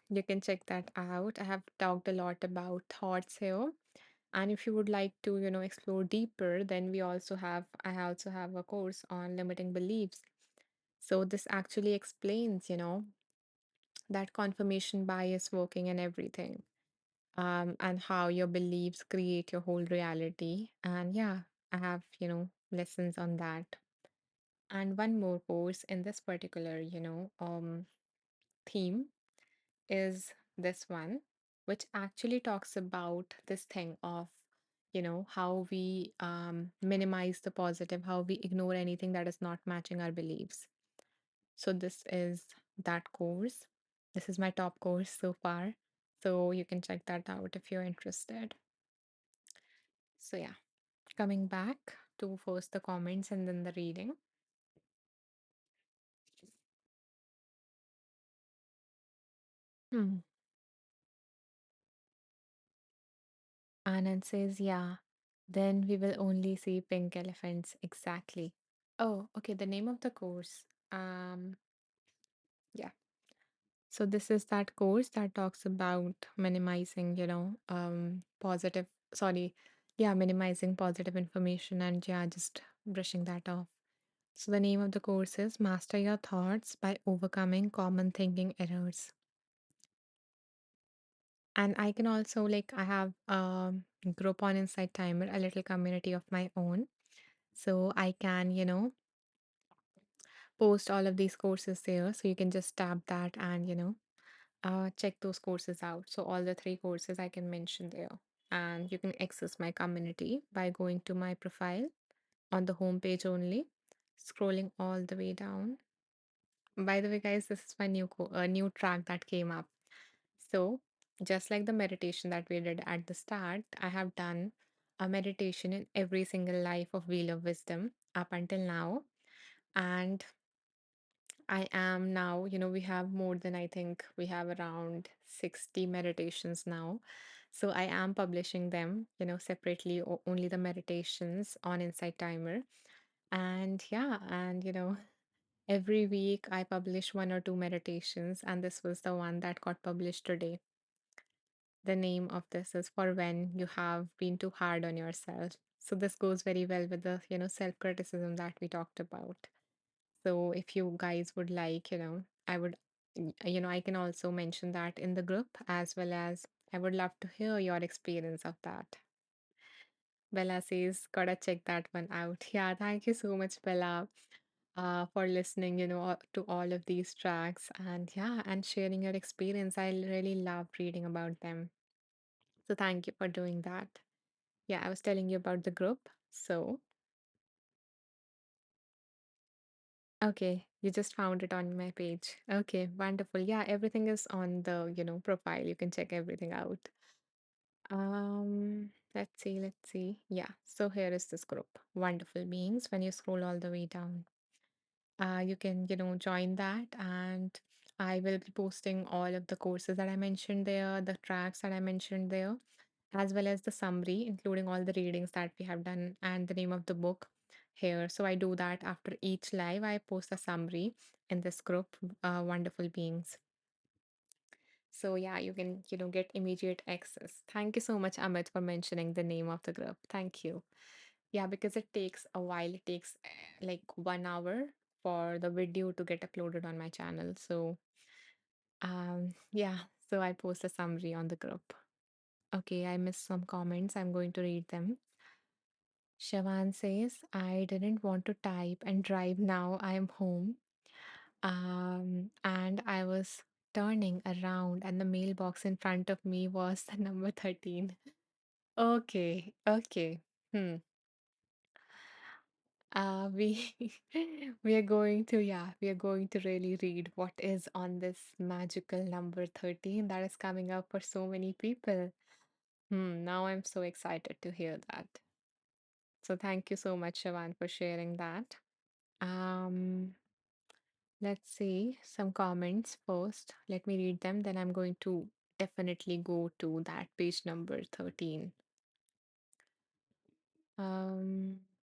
you can check that out. I have talked a lot about thoughts here. And if you would like to, explore deeper, then I also have a course on limiting beliefs. So this actually explains, that confirmation bias working and everything, and how your beliefs create your whole reality. And yeah, I have, lessons on that. And one more course in this particular, theme is this one, which actually talks about this thing of, how we minimize the positive, how we ignore anything that is not matching our beliefs. So, this is that course. This is my top course so far. So, you can check that out if you're interested. So, yeah, coming back to first the comments and then the reading. Hmm. Anand says, yeah, then we will only see pink elephants. Exactly. Oh, okay. The name of the course. Yeah. So this is that course that talks about minimizing, minimizing positive information and yeah, just brushing that off. So the name of the course is Master Your Thoughts by Overcoming Common Thinking Errors. And I can also I have group on Insight Timer, a little community of my own. So I can, post all of these courses there. So you can just tap that and, check those courses out. So all the three courses I can mention there. And you can access my community by going to my profile on the home page only. scrolling all the way down. By the way, guys, this is my new track that came up. So, just like the meditation that we did at the start, I have done a meditation in every single life of Wheel of Wisdom up until now. And I am now, we have more than, I think we have around 60 meditations now. So I am publishing them, separately, only the meditations on Insight Timer. And yeah, and every week I publish one or two meditations, and this was the one that got published today. The name of this is For When You Have Been Too Hard on Yourself. So this goes very well with the, self-criticism that we talked about. So if you guys would like, I would, I can also mention that in the group, as well as I would love to hear your experience of that. Bella says, gotta check that one out. Yeah, thank you so much, Bella, for listening, to all of these tracks and yeah, and sharing your experience. I really love reading about them. So thank you for doing that. Yeah, I was telling you about the group. So, okay, you just found it on my page. Okay, wonderful. Yeah, everything is on the, profile. You can check everything out. Let's see. Yeah, so here is this group. Wonderful beings. When you scroll all the way down, you can, join that, and I will be posting all of the courses that I mentioned there, the tracks that I mentioned there, as well as the summary, including all the readings that we have done and the name of the book here. So I do that after each live. I post a summary in this group, Wonderful Beings. So yeah, you can, get immediate access. Thank you so much, Amit, for mentioning the name of the group. Thank you. Yeah, because it takes a while. It takes like 1 hour for the video to get uploaded on my channel. So yeah, so I post a summary on the group. Okay, I missed some comments. I'm going to read them. Shavan says, I didn't want to type and drive now. I am home. And I was turning around, and the mailbox in front of me was the number 13. Okay, okay. Hmm. We we are going to, yeah, we are going to really read what is on this magical number 13 that is coming up for so many people. Now I'm so excited to hear that. So thank you so much, Shavan, for sharing that. Um, let's see some comments first. Let me read them, then I'm going to definitely go to that page number 13.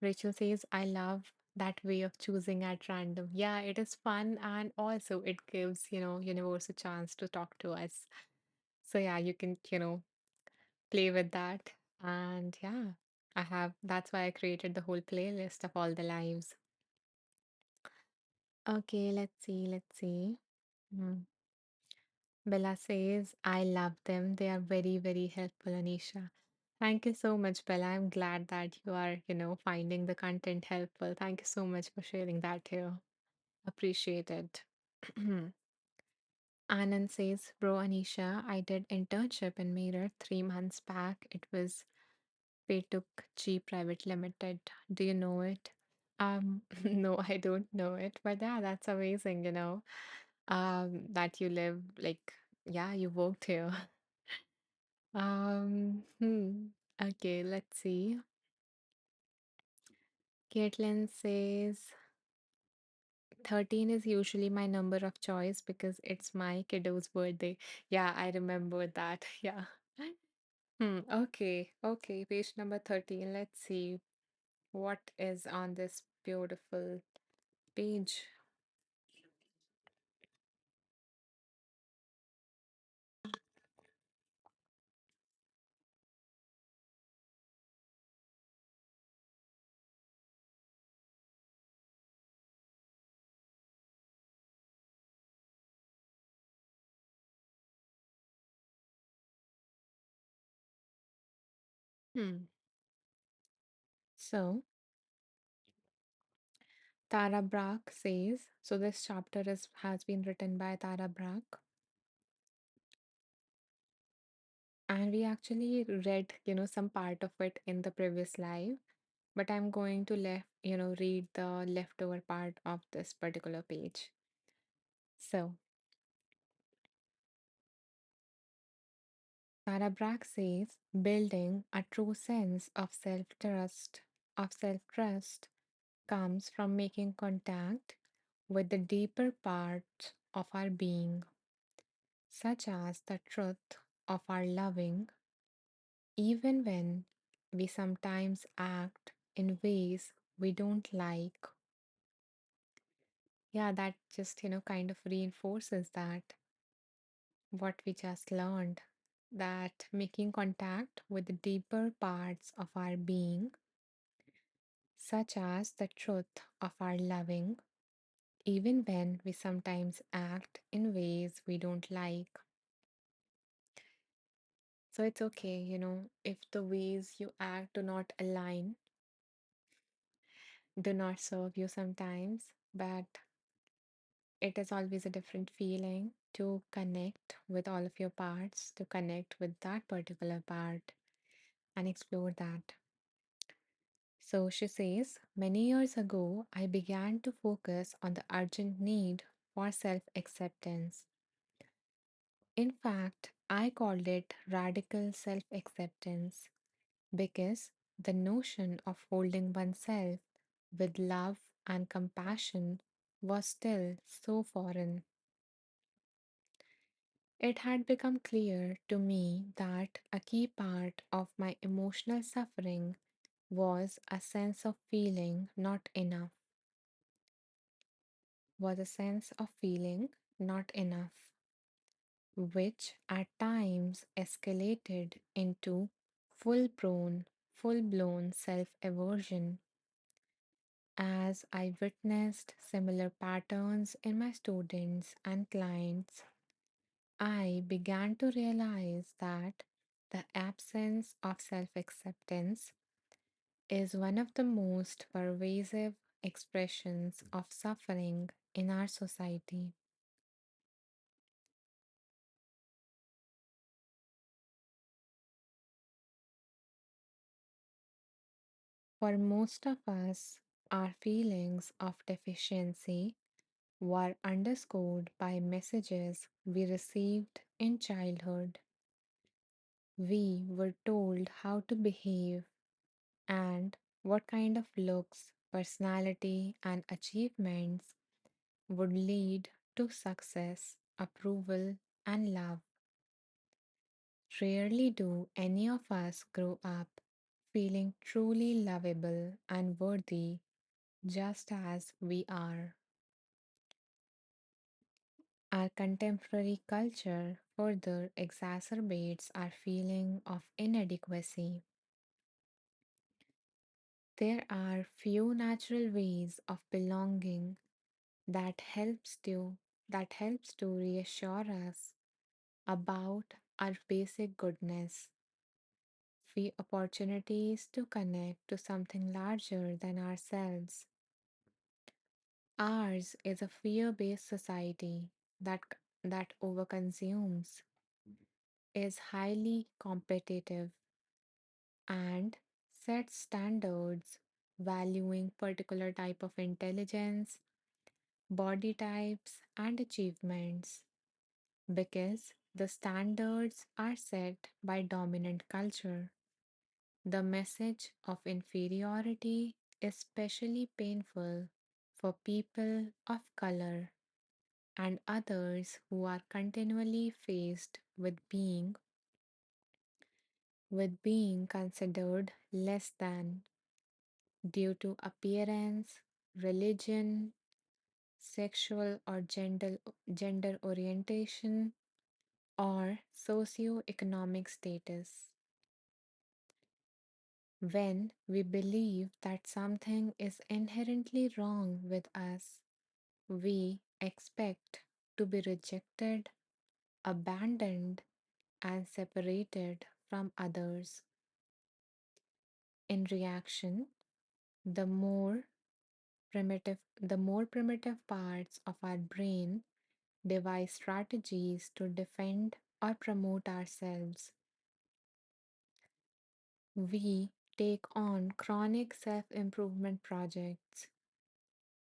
Rachel says, I love that way of choosing at random. Yeah, it is fun, and also it gives, universe a chance to talk to us. So yeah, you can, play with that. And yeah, that's why I created the whole playlist of all the lives. Okay, let's see. Hmm. Bella says, I love them. They are very, very helpful, Anisha. Thank you so much, Bella. I'm glad that you are, finding the content helpful. Thank you so much for sharing that here. Appreciate it. Anand says, Bro, Anisha, I did internship in Mirror 3 months back. It was Paytuk G Private Limited. Do you know it? No, I don't know it, but yeah, that's amazing, that you live like, yeah, you worked here. Okay, let's see. Caitlin says 13 is usually my number of choice because it's my kiddo's birthday. Yeah, I remember that. Yeah. Okay, okay, page number 13. Let's see what is on this beautiful page. Hmm. So, Tara Brach says, so this chapter has been written by Tara Brach, and we actually read, some part of it in the previous live. but I'm going to read the leftover part of this particular page. So, Sarah Bragg says building a true sense of self-trust comes from making contact with the deeper parts of our being, such as the truth of our loving, even when we sometimes act in ways we don't like. Yeah, that just, kind of reinforces that what we just learned, that making contact with the deeper parts of our being, such as the truth of our loving, even when we sometimes act in ways we don't like. So it's okay, if the ways you act do not align, do not serve you sometimes, but it is always a different feeling to connect with all of your parts, to connect with that particular part and explore that. So she says, many years ago, I began to focus on the urgent need for self acceptance. In fact, I called it radical self acceptance because the notion of holding oneself with love and compassion was still so foreign. It had become clear to me that a key part of my emotional suffering was a sense of feeling not enough, was a sense of feeling not enough, which at times escalated into full blown self aversion as I witnessed similar patterns in my students and clients. I began to realize that the absence of self acceptance is one of the most pervasive expressions of suffering in our society. For most of us, our feelings of deficiency were underscored by messages we received in childhood. We were told how to behave and what kind of looks, personality, and achievements would lead to success, approval, and love. Rarely do any of us grow up feeling truly lovable and worthy just as we are. Our contemporary culture further exacerbates our feeling of inadequacy. There are few natural ways of belonging that helps to reassure us about our basic goodness, few opportunities to connect to something larger than ourselves. Ours is a fear-based society that overconsumes, is highly competitive, and sets standards valuing particular type of intelligence, body types, and achievements. Because the standards are set by dominant culture, the message of inferiority is especially painful for people of color and others who are continually faced with being considered less than due to appearance, religion, sexual or gender orientation, or socioeconomic status. When we believe that something is inherently wrong with us, we expect to be rejected, abandoned, and separated from others. In reaction, the more primitive parts of our brain devise strategies to defend or promote ourselves. We take on chronic self improvement projects.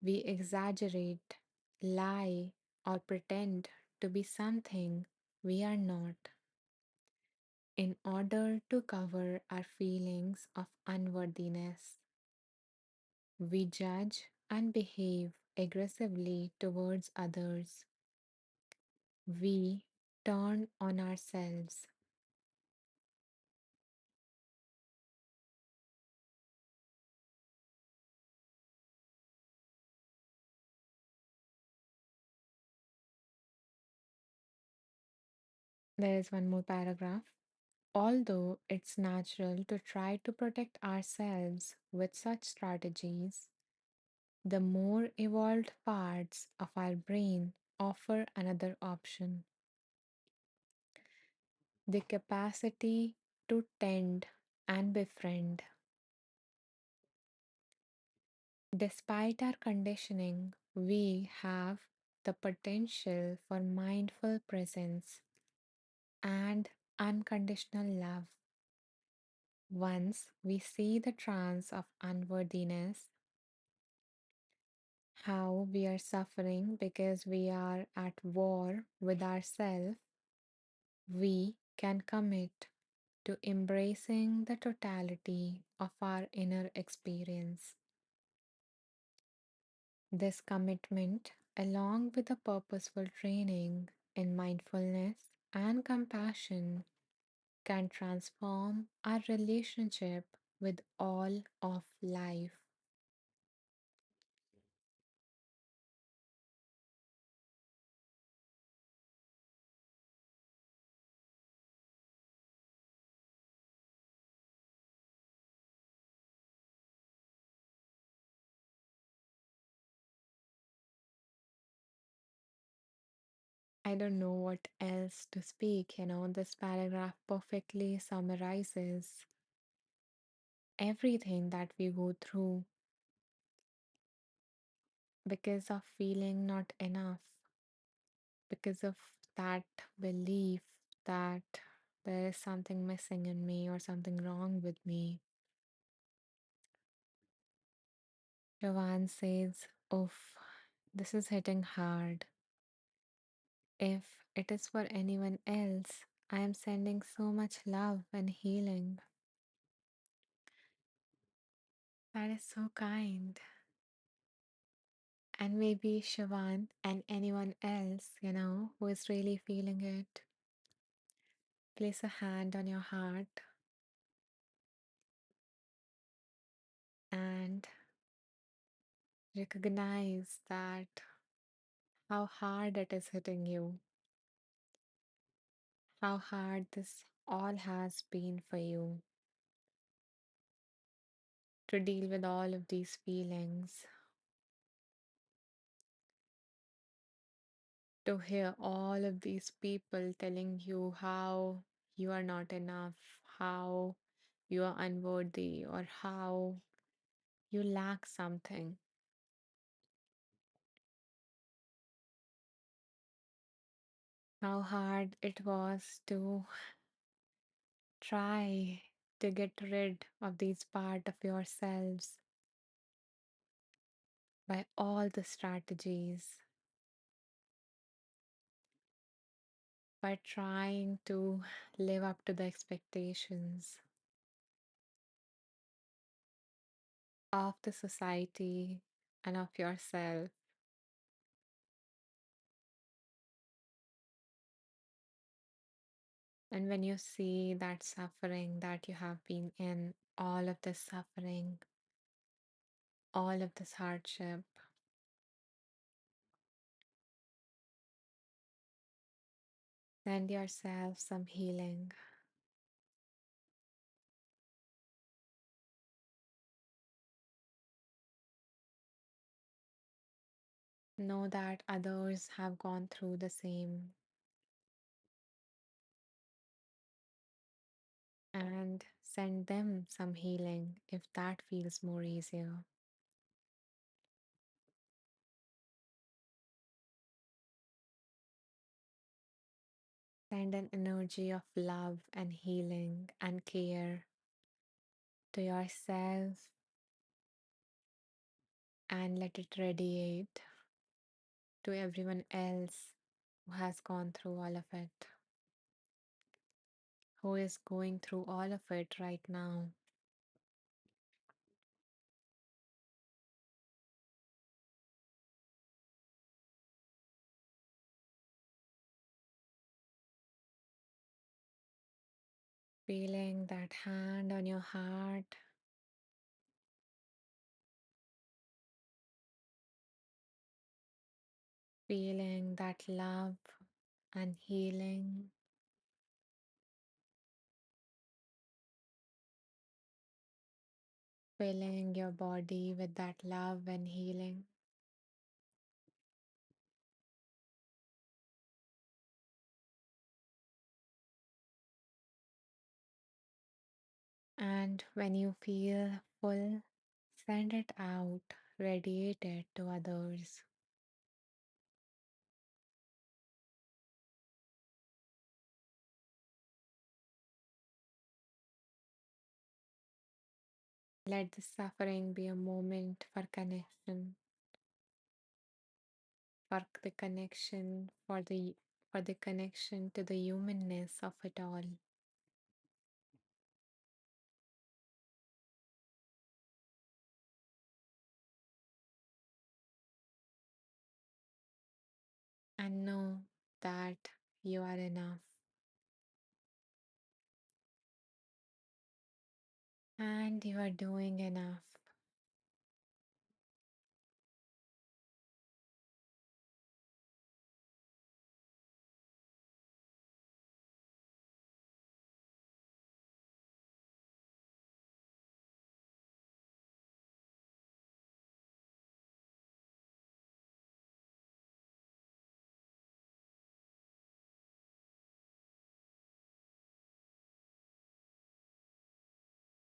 We exaggerate, lie, or pretend to be something we are not in order to cover our feelings of unworthiness. We judge and behave aggressively towards others. We turn on ourselves. There is one more paragraph. Although it's natural to try to protect ourselves with such strategies, the more evolved parts of our brain offer another option: the capacity to tend and befriend. Despite our conditioning, we have the potential for mindful presence and unconditional love. Once we see the trance of unworthiness, how we are suffering because we are at war with ourselves, we can commit to embracing the totality of our inner experience. This commitment, along with a purposeful training in mindfulness and compassion, can transform our relationship with all of life. I don't know what else to speak, this paragraph perfectly summarizes everything that we go through because of feeling not enough, because of that belief that there is something missing in me or something wrong with me. Javan says, "Oof, this is hitting hard. If it is for anyone else, I am sending so much love and healing." That is so kind. And maybe Shawan and anyone else, who is really feeling it, place a hand on your heart and recognize that how hard it is hitting you, how hard this all has been for you to deal with all of these feelings, to hear all of these people telling you how you are not enough, how you are unworthy, or how you lack something. How hard it was to try to get rid of these part of yourselves by all the strategies, by trying to live up to the expectations of the society and of yourself. And when you see that suffering that you have been in, all of this suffering, all of this hardship, send yourself some healing. Know that others have gone through the same and send them some healing if that feels more easier. Send an energy of love and healing and care to yourself and let it radiate to everyone else who has gone through all of it, who is going through all of it right now. Feeling that hand on your heart, feeling that love and healing, filling your body with that love and healing. And when you feel full, send it out, radiate it to others. Let the suffering be a moment for connection, for the connection to the humanness of it all. And know that you are enough and you are doing enough.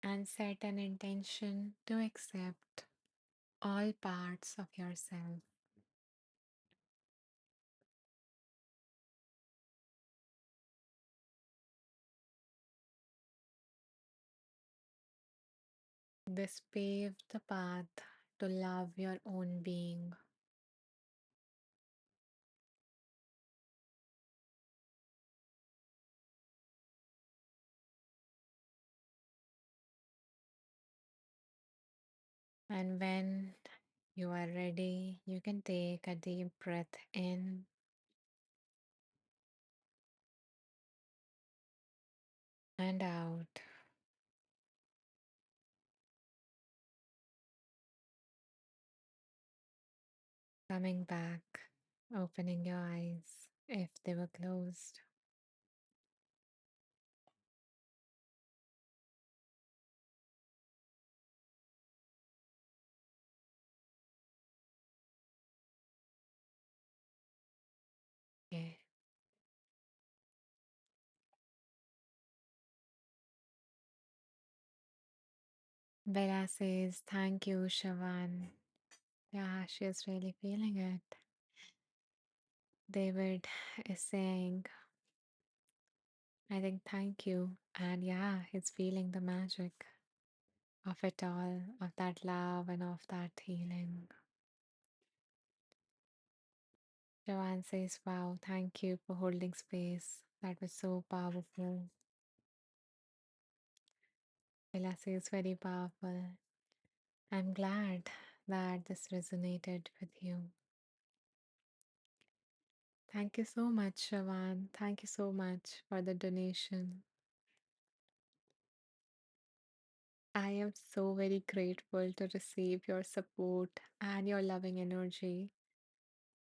And set an intention to accept all parts of yourself. This paved the path to love your own being. And when you are ready, you can take a deep breath in and out, coming back, opening your eyes if they were closed. Okay. Bella says, thank you, Shavan. Yeah, she's really feeling it. David is saying, I think thank you. And yeah, he's feeling the magic of it all, of that love and of that healing. Joanne says, wow, thank you for holding space. That was so powerful. Bella says, very powerful. I'm glad that this resonated with you. Thank you so much, Shawan. Thank you so much for the donation. I am so very grateful to receive your support and your loving energy.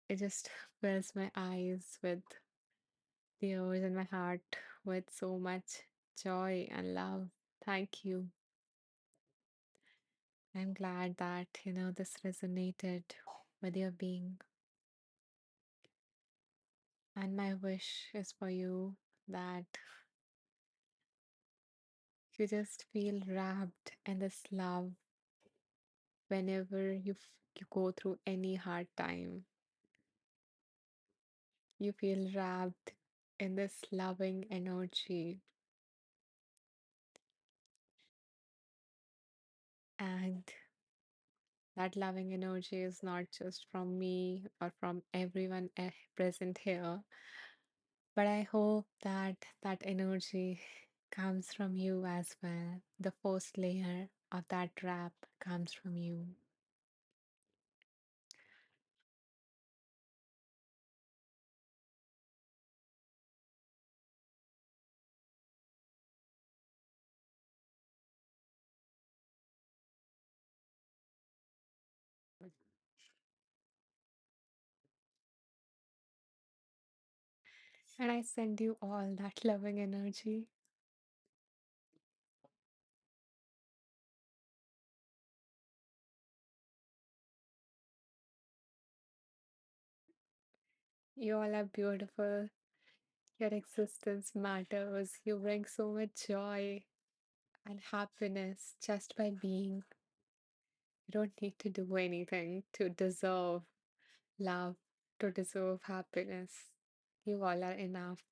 It just fills my eyes with tears and my heart with so much joy and love. Thank you. I'm glad that, this resonated with your being. And my wish is for you that you just feel wrapped in this love whenever you go through any hard time. You feel wrapped in this loving energy. that loving energy is not just from me or from everyone present here, but I hope that that energy comes from you as well. The first layer of that wrap comes from you. And I send you all that loving energy. You all are beautiful. Your existence matters. You bring so much joy and happiness just by being. You don't need to do anything to deserve love, to deserve happiness. You all are enough.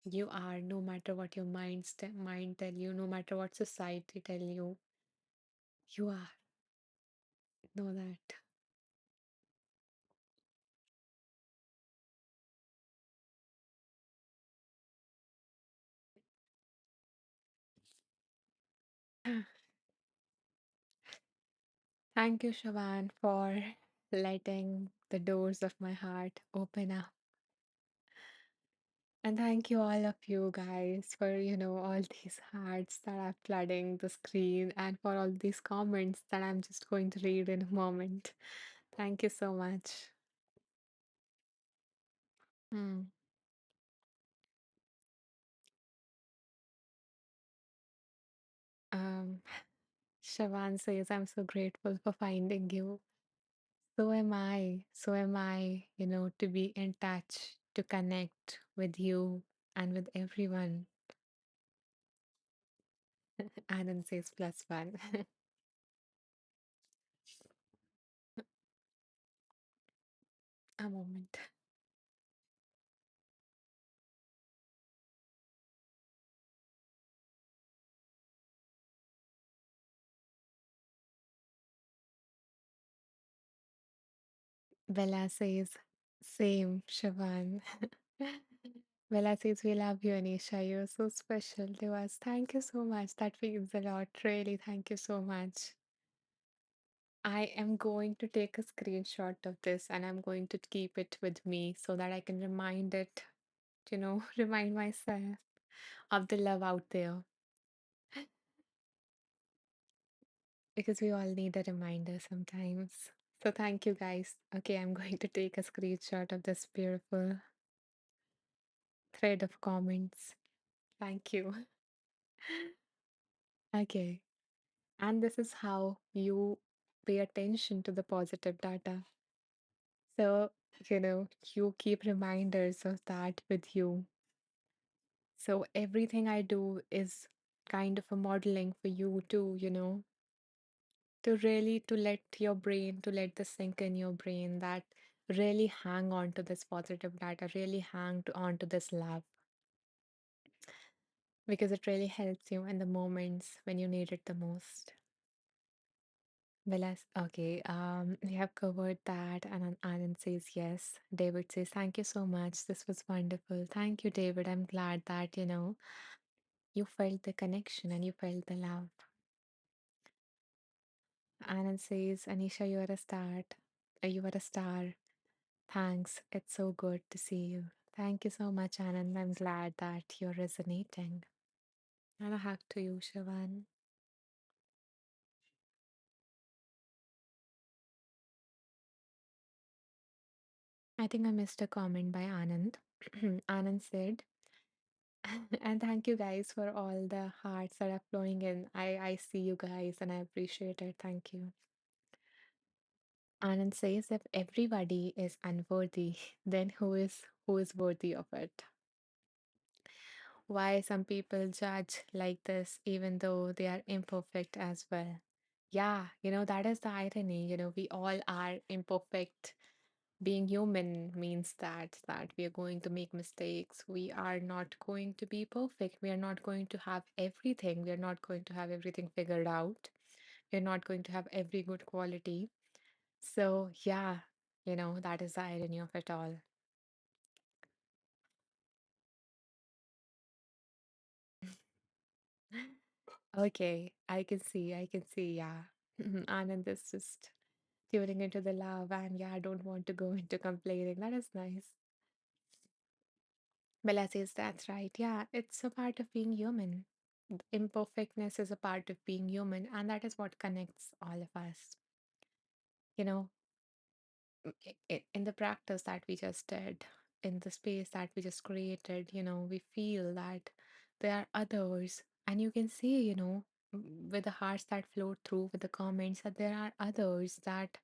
You are, no matter what your mind tell you, no matter what society tell you, you are. Know that. Thank you, Shavan, for letting the doors of my heart open up. And thank you all of you guys for, all these hearts that are flooding the screen and for all these comments that I'm just going to read in a moment. Thank you so much. Hmm. Um, Shavan says, I'm so grateful for finding you. So am I. So am I, to be in touch, to connect with you and with everyone. Anand says plus one. A moment. Bella says, same, Shavan. Bella says, we love you, Anisha. You're so special to us. Thank you so much. That means a lot. Really, thank you so much. I am going to take a screenshot of this and I'm going to keep it with me so that I can remind it, remind myself of the love out there because we all need a reminder sometimes. So, thank you guys. Okay, I'm going to take a screenshot of this beautiful thread of comments. Thank you. Okay. And this is how you pay attention to the positive data. So, you keep reminders of that with you. So, everything I do is kind of a modeling for you too, to really to let your brain, to let this sink in your brain that really hang on to this positive data, really on to this love because it really helps you in the moments when you need it the most. Well, as okay, we have covered that, and Anand says yes. David says, "Thank you so much. This was wonderful. Thank you, David. I'm glad that you felt the connection and you felt the love." Anand says, "Anisha, you are a star. You are a star. Thanks. It's so good to see you. Thank you so much, Anand. I'm glad that you're resonating." And a hug to you, Shivan. I think I missed a comment by Anand. Anand said, and thank you guys for all the hearts that are flowing in. I see you guys and I appreciate it. Thank you. Anand says if everybody is unworthy, then who is worthy of it? Why some people judge like this even though they are imperfect as well? Yeah, that is the irony. We all are imperfect. Being human means that we are going to make mistakes. We are not going to be perfect. We are not going to have everything. We are not going to have everything figured out. You're not going to have every good quality. So, yeah, that is the irony of it all. Okay, I can see, yeah. Anand is just tuning into the love, and yeah, I don't want to go into complaining. That is nice. Bella says that's right. Yeah, it's a part of being human. Imperfectness is a part of being human, and that is what connects all of us. You know, in the practice that we just did, in the space that we just created, we feel that there are others, and you can see, with the hearts that flow through, with the comments, that there are others that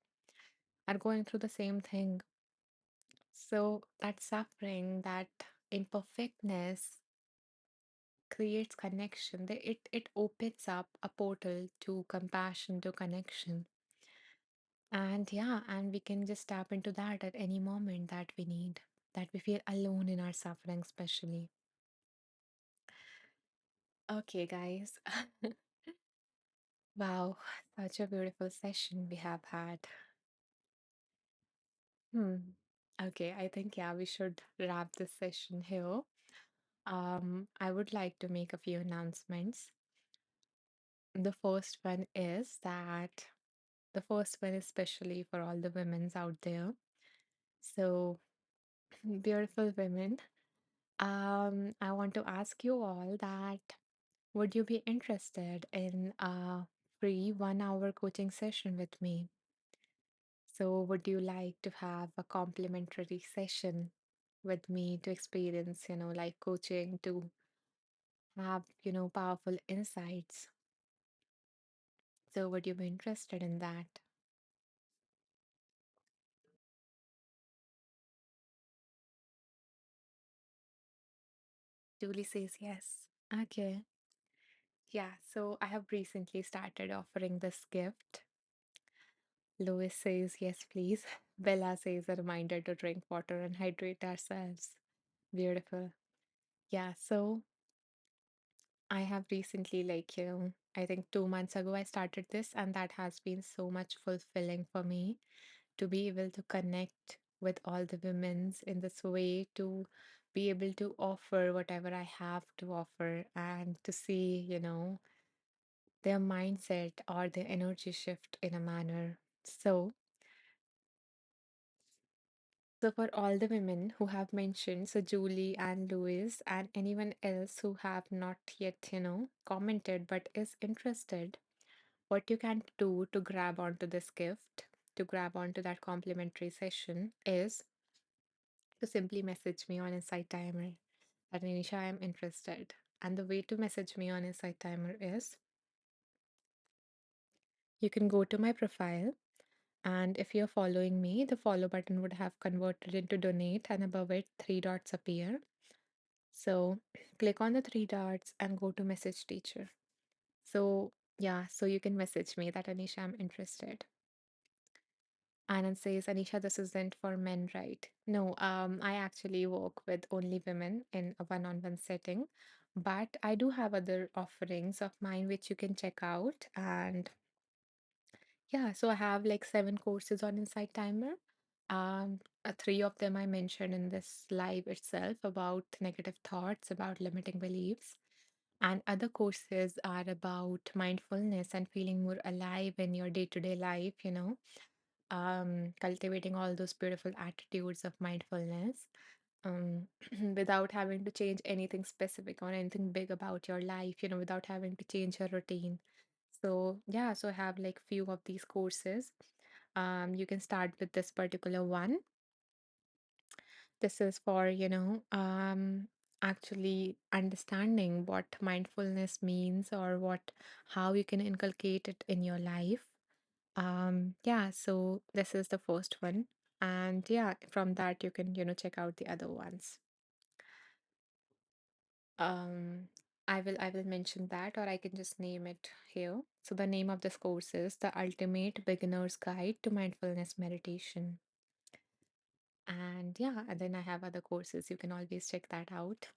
are going through the same thing. So that suffering, that imperfectness creates connection. It opens up a portal to compassion, to connection. And yeah, and we can just tap into that at any moment that we need, that we feel alone in our suffering, especially. Okay, guys. Wow, such a beautiful session we have had. Hmm. Okay, I think, yeah, we should wrap this session here. I would like to make a few announcements. The first one is that the first one is especially for all the women's out there. So, beautiful women, I want to ask you all that would you be interested in a free 1 hour coaching session with me? So, would you like to have a complimentary session with me to experience, like coaching, to have, powerful insights? So, would you be interested in that? Julie says yes. Okay. Yeah, so I have recently started offering this gift. Lois says yes, please. Bella says a reminder to drink water and hydrate ourselves. Beautiful. Yeah, so I have recently, like, I think 2 months ago, I started this, and that has been so much fulfilling for me to be able to connect with all the women's in this way, to be able to offer whatever I have to offer, and to see, their mindset or their energy shift in a manner. So for all the women who have mentioned, so Julie and Louise and anyone else who have not yet, commented but is interested, what you can do to grab onto this gift, to grab onto that complimentary session is to simply message me on Insight Timer that Anisha, I'm interested. And the way to message me on Insight Timer is you can go to my profile. And if you're following me, the follow button would have converted into donate, and above it, three dots appear. So click on the three dots and go to message teacher. So, yeah, so you can message me that Anisha, I'm interested. Anand says, Anisha, this isn't for men, right? No, I actually work with only women in a one-on-one setting, but I do have other offerings of mine which you can check out. And yeah, so I have like 7 courses on Insight Timer. Three of them I mentioned in this live itself about negative thoughts, about limiting beliefs. And other courses are about mindfulness and feeling more alive in your day-to-day life, cultivating all those beautiful attitudes of mindfulness, without having to change anything specific or anything big about your life, without having to change your routine. So yeah, so I have like few of these courses. You can start with this particular one. This is for, actually understanding what mindfulness means, or how you can inculcate it in your life. Yeah, so this is the first one. And yeah, from that you can, check out the other ones. Um, I will mention that, or I can just name it here. So the name of this course is The Ultimate Beginner's Guide to Mindfulness Meditation. And yeah, and then I have other courses. You can always check that out.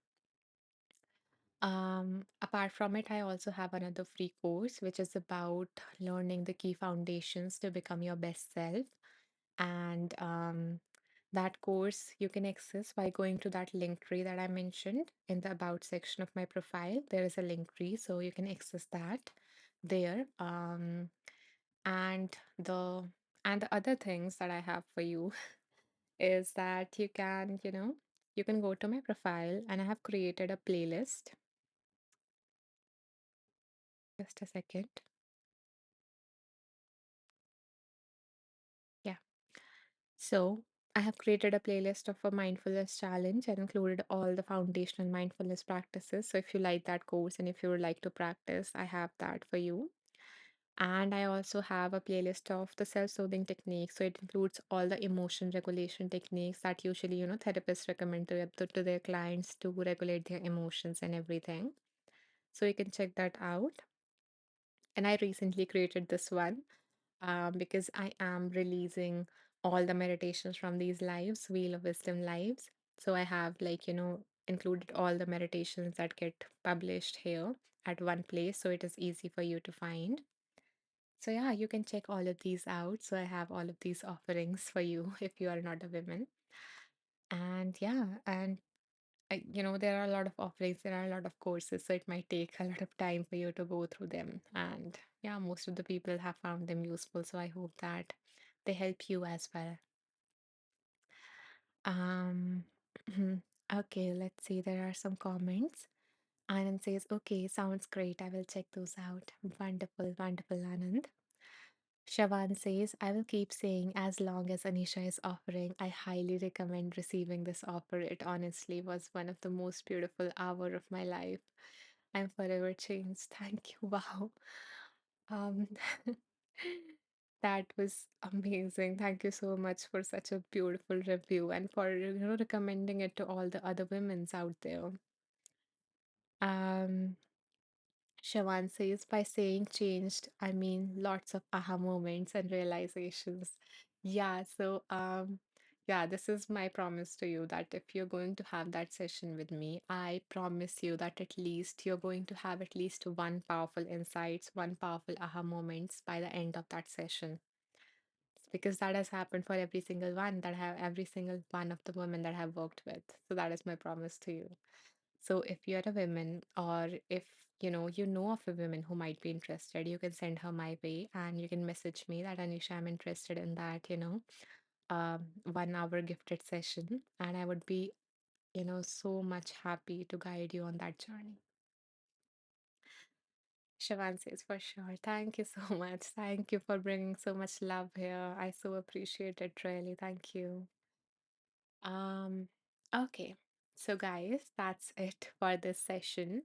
Apart from it, I also have another free course which is about learning the key foundations to become your best self. And that course you can access by going to that link tree that I mentioned in the about section of my profile. There is a link tree, so you can access that there. And the and the other things that I have for you is that you can go to my profile and I have created a playlist. Just a second. Yeah. So I have created a playlist of a mindfulness challenge and included all the foundational mindfulness practices. So if you like that course and if you would like to practice, I have that for you. And I also have a playlist of the self-soothing techniques. So it includes all the emotion regulation techniques that usually, therapists recommend to their clients to regulate their emotions and everything. So you can check that out. And I recently created this one because I am releasing all the meditations from these lives, Wheel of Wisdom lives. So I have, included all the meditations that get published here at one place. So it is easy for you to find. So, yeah, you can check all of these out. So, I have all of these offerings for you if you are not a woman. And yeah, and there are a lot of offerings, there are a lot of courses, so it might take a lot of time for you to go through them. And yeah, most of the people have found them useful, so I hope that they help you as well. Um, okay, let's see. There are some comments. Anand says, okay, sounds great. I will check those out. Wonderful, wonderful, Anand. Shavan says, I will keep saying as long as Anisha is offering, I highly recommend receiving this offer. It honestly was one of the most beautiful hour of my life. I'm forever changed. Thank you. Wow. Um, that was amazing. Thank you so much for such a beautiful review and for recommending it to all the other women's out there. Um, Shawan says, by saying changed, I mean lots of aha moments and realizations. Yeah, so yeah, this is my promise to you that if you're going to have that session with me, I promise you that at least you're going to have at least one powerful insights, one powerful aha moments by the end of that session. Because that has happened for every single one of the women that I've worked with. So that is my promise to you. So if you're a woman or if you know of a woman who might be interested, you can send her my way and you can message me that Anisha, I'm interested in that, 1 hour gifted session. And I would be, so much happy to guide you on that journey. Shavan says for sure. Thank you so much. Thank you for bringing so much love here. I so appreciate it, really. Thank you. Um, okay. So guys, that's it for this session.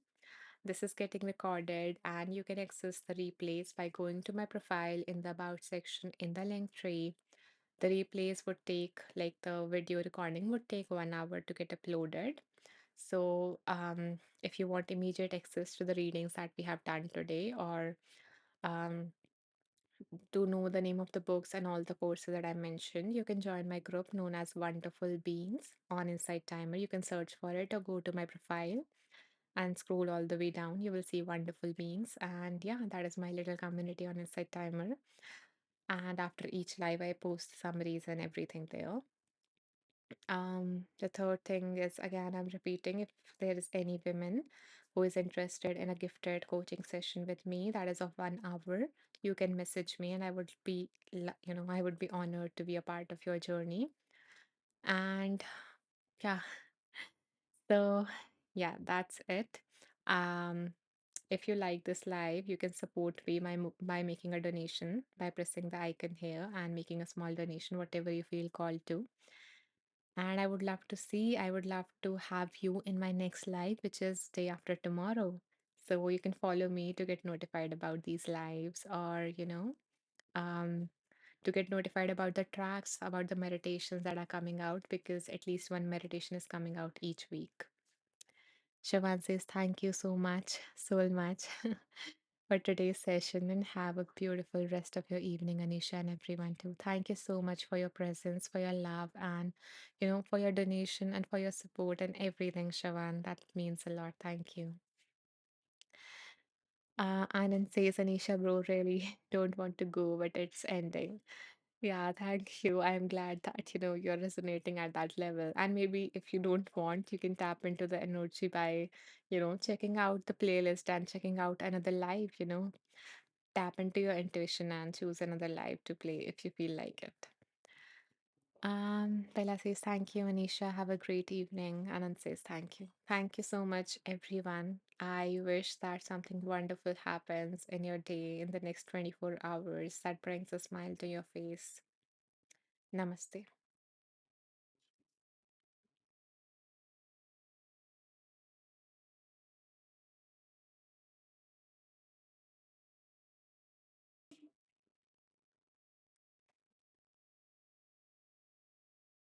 This is getting recorded, and you can access the replays by going to my profile in the About section in the link tree. The replays would take, like the video recording would take 1 hour to get uploaded. So, if you want immediate access to the readings that we have done today, or um, to know the name of the books and all the courses that I mentioned, you can join my group known as Wonderful Beings on Insight Timer. You can search for it or go to my profile and scroll all the way down, you will see Wonderful Beings. And yeah, that is my little community on Insight Timer. And after each live, I post summaries and everything there. The third thing is again, I'm repeating if there is any women who is interested in a gifted coaching session with me that is of 1 hour, you can message me and I would be, I would be honored to be a part of your journey. And yeah, so yeah, that's it. Um, If you like this live, you can support me by making a donation by pressing the icon here and making a small donation, whatever you feel called to. And I would love to have you in my next live, which is day after tomorrow. So you can follow me to get notified about these lives or, um, to get notified about the tracks, about the meditations that are coming out, because at least one meditation is coming out each week. Shavan says, thank you so much for today's session and have a beautiful rest of your evening, Anisha, and everyone too. Thank you so much for your presence, for your love, and for your donation and for your support and everything, Shavan. That means a lot. Thank you. Anand says, Anisha, bro, really don't want to go, but it's ending. Yeah, thank you. I'm glad that, you're resonating at that level. And maybe if you don't want, you can tap into the energy by, checking out the playlist and checking out another live. Tap into your intuition and choose another live to play if you feel like it. Bella says thank you, Anisha. Have a great evening. Anand says thank you. Thank you so much, everyone. I wish that something wonderful happens in your day in the next 24 hours that brings a smile to your face. Namaste.